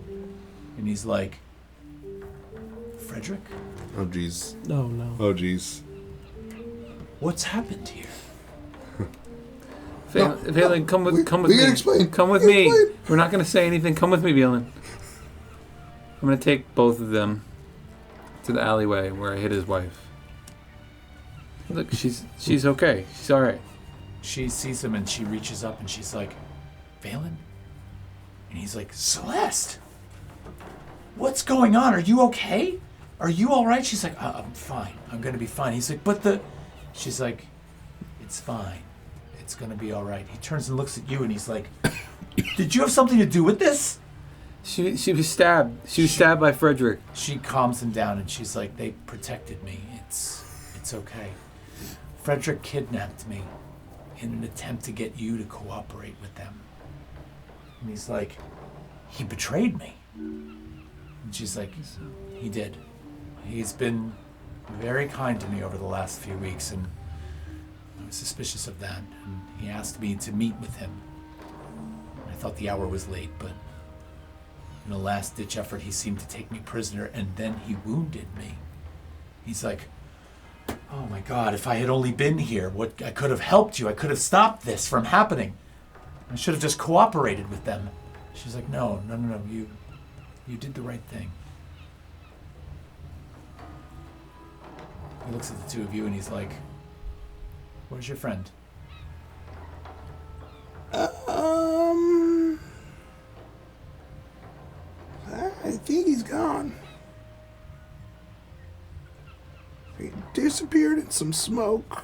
and he's like, Frederick? Oh jeez. Oh, no. Oh jeez. What's happened here? Valen, come with we me. can explain. Come with We can me. explain. We're not going to say anything. Come with me, Valen. I'm going to take both of them to the alleyway where I hit his wife. Look, she's okay. She's all right. She sees him and she reaches up and she's like, Valen? And he's like, Celeste! What's going on? Are you okay? Are you all right? She's like, I'm fine. I'm going to be fine. He's like, She's like, it's fine. It's going to be all right. He turns and looks at you and he's like, did you have something to do with this? She was stabbed. She was stabbed by Frederick. She calms him down and she's like, they protected me. It's okay. Frederick kidnapped me in an attempt to get you to cooperate with them. And he's like, he betrayed me. And she's like, he did. He's been very kind to me over the last few weeks, and I was suspicious of that. And he asked me to meet with him. I thought the hour was late, but in a last-ditch effort, he seemed to take me prisoner, and then he wounded me. He's like, oh my God, if I had only been here, I could have helped you. I could have stopped this from happening. I should have just cooperated with them. She's like, no, you did the right thing. He looks at the two of you and he's like, where's your friend? I think he's gone. He disappeared in some smoke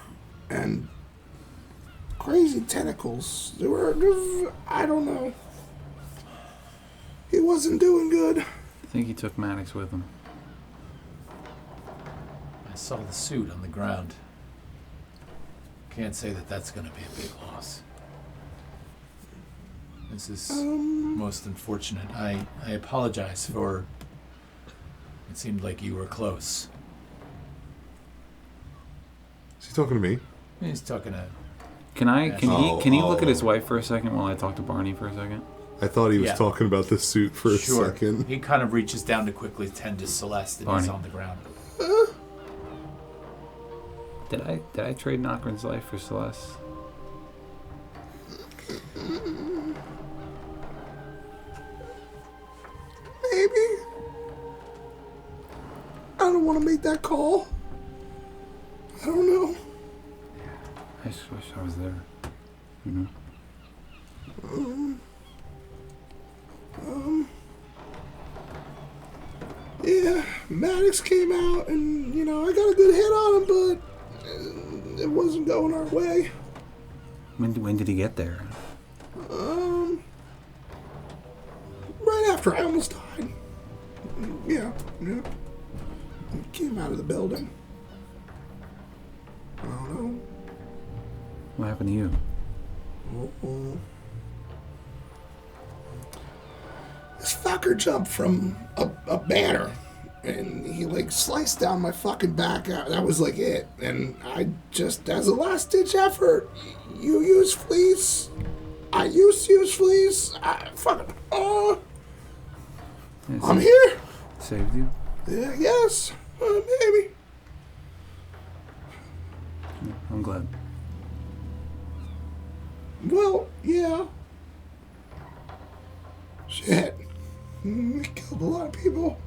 and crazy tentacles. I don't know. He wasn't doing good. I think he took Maddox with him. I saw the suit on the ground. Can't say that that's going to be a big loss. This is most unfortunate. I apologize for... It seemed like you were close. Is he talking to me? He's talking to... Can he look at his wife for a second while I talk to Barney for a second? I thought he was talking about the suit for a second. He kind of reaches down to quickly tend to Celeste and he's on the ground. Did I trade Nocrin's life for Celeste? Maybe. I don't want to make that call. I don't know. I just wish I was there. You know? Yeah, Maddox came out and, I got a good hit on him, but it wasn't going our way. When did he get there? Right after I almost died. Yeah. He came out of the building. I don't know. What happened to you? This fucker jumped from a banner, and he sliced down my fucking back out. That was it. And I just, as a last ditch effort, you use fleece. I used to use fleece. I'm here. Saved you? Yeah, yes, maybe. I'm glad. Well, yeah. Shit. We killed a lot of people.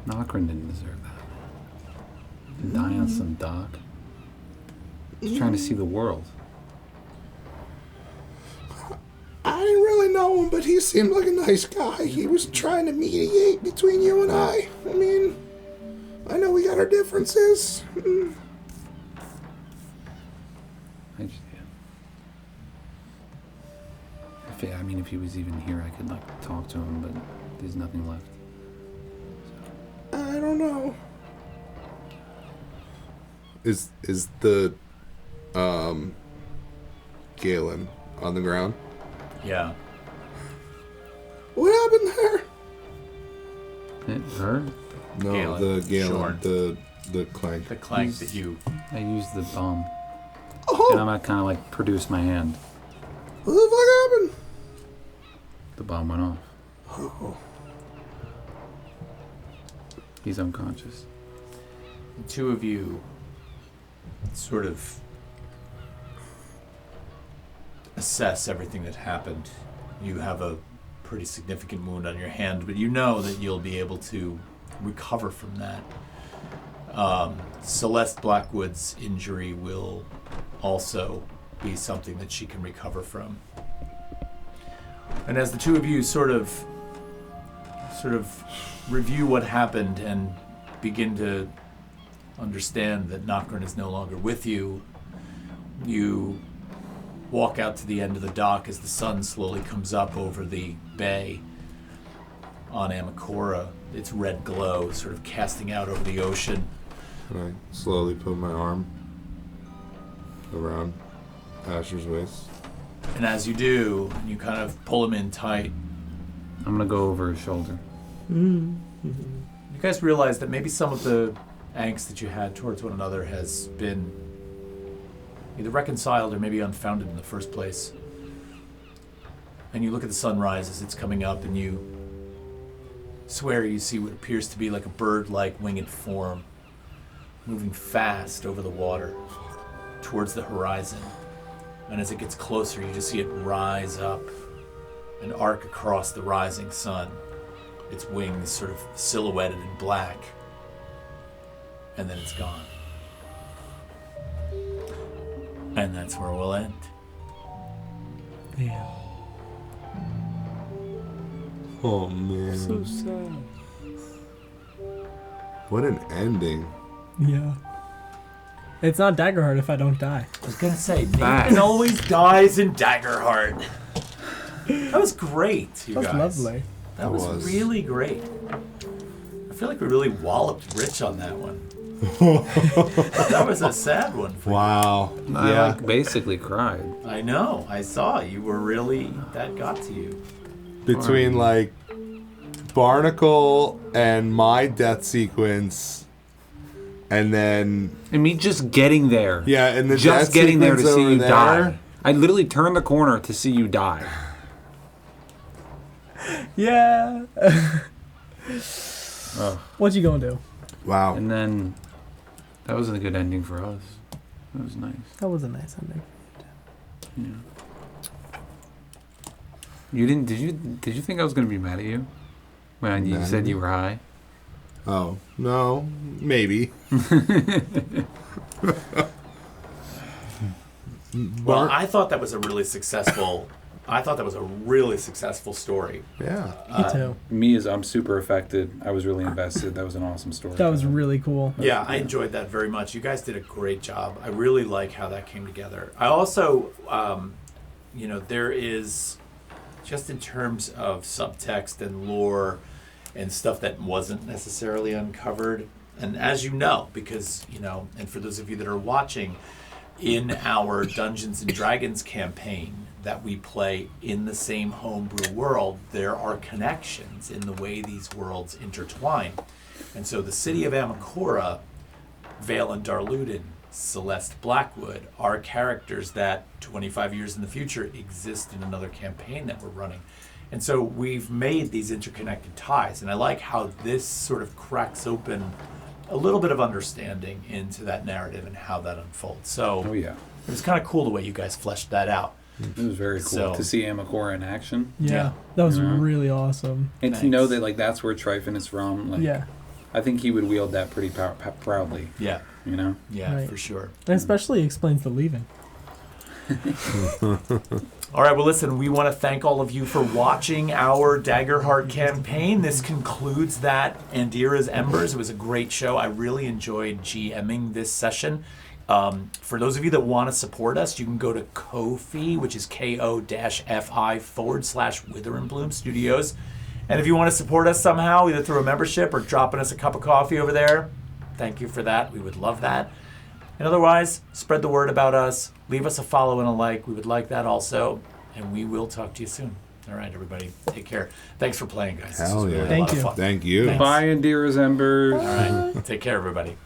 Nocrin didn't deserve that. To die on some dock. He's trying to see the world. I didn't really know him, but he seemed like a nice guy. He was trying to mediate between you and I. I mean, I know we got our differences. If he was even here, I could talk to him, but there's nothing left. I don't know. Is the Galen on the ground? Yeah. What happened there? Her? No, Galen. the Galen, Shorn. the clank. The clank that you... I used the bomb. Oh, And I'm kind of produced my hand. what the fuck happened? The bomb went off. Oh. He's unconscious. The two of you sort of assess everything that happened. You have a pretty significant wound on your hand, but you know that you'll be able to recover from that. Celeste Blackwood's injury will also be something that she can recover from. And as the two of you sort of review what happened and begin to understand that Nocturne is no longer with you, you walk out to the end of the dock as the sun slowly comes up over the bay on Amakora, its red glow sort of casting out over the ocean. And I slowly put my arm around Asher's waist. And as you do, you kind of pull him in tight. I'm gonna go over his shoulder. You guys realize that maybe some of the angst that you had towards one another has been either reconciled or maybe unfounded in the first place. And you look at the sunrise as it's coming up, and you swear you see what appears to be like a bird-like winged form moving fast over the water towards the horizon. And as it gets closer, you just see it rise up and arc across the rising sun, its wings sort of silhouetted in black, and then it's gone. And that's where we'll end. Yeah. Oh man. So sad. What an ending. Yeah. It's not Daggerheart if I don't die. I was gonna say, Nathan always dies in Daggerheart. That was great, you That's guys. lovely. That was really great. I feel like we really walloped Rich on that one. That was a sad one for Wow. I like basically cried. you. I know. I saw. You were really... That got to you. Between like Barnacle and my death sequence, and then And me just getting there. yeah, and the Just death getting there to sequence see over you there, die. I literally turned the corner to see you die. Yeah. What you gonna do? Wow. And then that was a good ending for us. That was nice. That was a nice ending. Yeah. You didn't? Did you think I was gonna be mad at you when you Mad? said you were high? Oh no, maybe. Well, I thought that was a really successful... I thought that was a really successful story. Yeah. Me too. Me I'm super affected. I was really invested. That was an awesome story. That was really cool. Yeah, I enjoyed that very much. You guys did a great job. I really like how that came together. I also, there is, just in terms of subtext and lore and stuff that wasn't necessarily uncovered, and as you know, because, and for those of you that are watching, in our Dungeons and Dragons campaign that we play in the same homebrew world, there are connections in the way these worlds intertwine. And so the city of Amakora, Valen Darluden, Celeste Blackwood are characters that 25 years in the future exist in another campaign that we're running. And so we've made these interconnected ties. And I like how this sort of cracks open a little bit of understanding into that narrative and how that unfolds. So Oh yeah, it was kind of cool the way you guys fleshed that out. it was very cool So- to see Amakora in action, Yeah. That was Yeah. really awesome. and to Thanks. know that like that's where Tryphon is from. Like, Yeah. I think he would wield that pretty proudly. Yeah, You know. yeah, Right. for sure. And especially explains the leaving. All right, well, listen, we want to thank all of you for watching our Daggerheart campaign. This concludes that Andira's Embers. It was a great show. I really enjoyed GMing this session. For those of you that want to support us, you can go to Ko-fi, which is ko-fi.com/Wither and Bloom Studios. And if you want to support us somehow, either through a membership or dropping us a cup of coffee over there, thank you for that. We would love that. And otherwise, spread the word about us. Leave us a follow and a like. We would like that also. And we will talk to you soon. All right, everybody. Take care. Thanks for playing, guys. This Hell was yeah. really a Thank lot of you. fun. Thank you. Thanks. Bye, Andira's Embers. All right. Take care, everybody.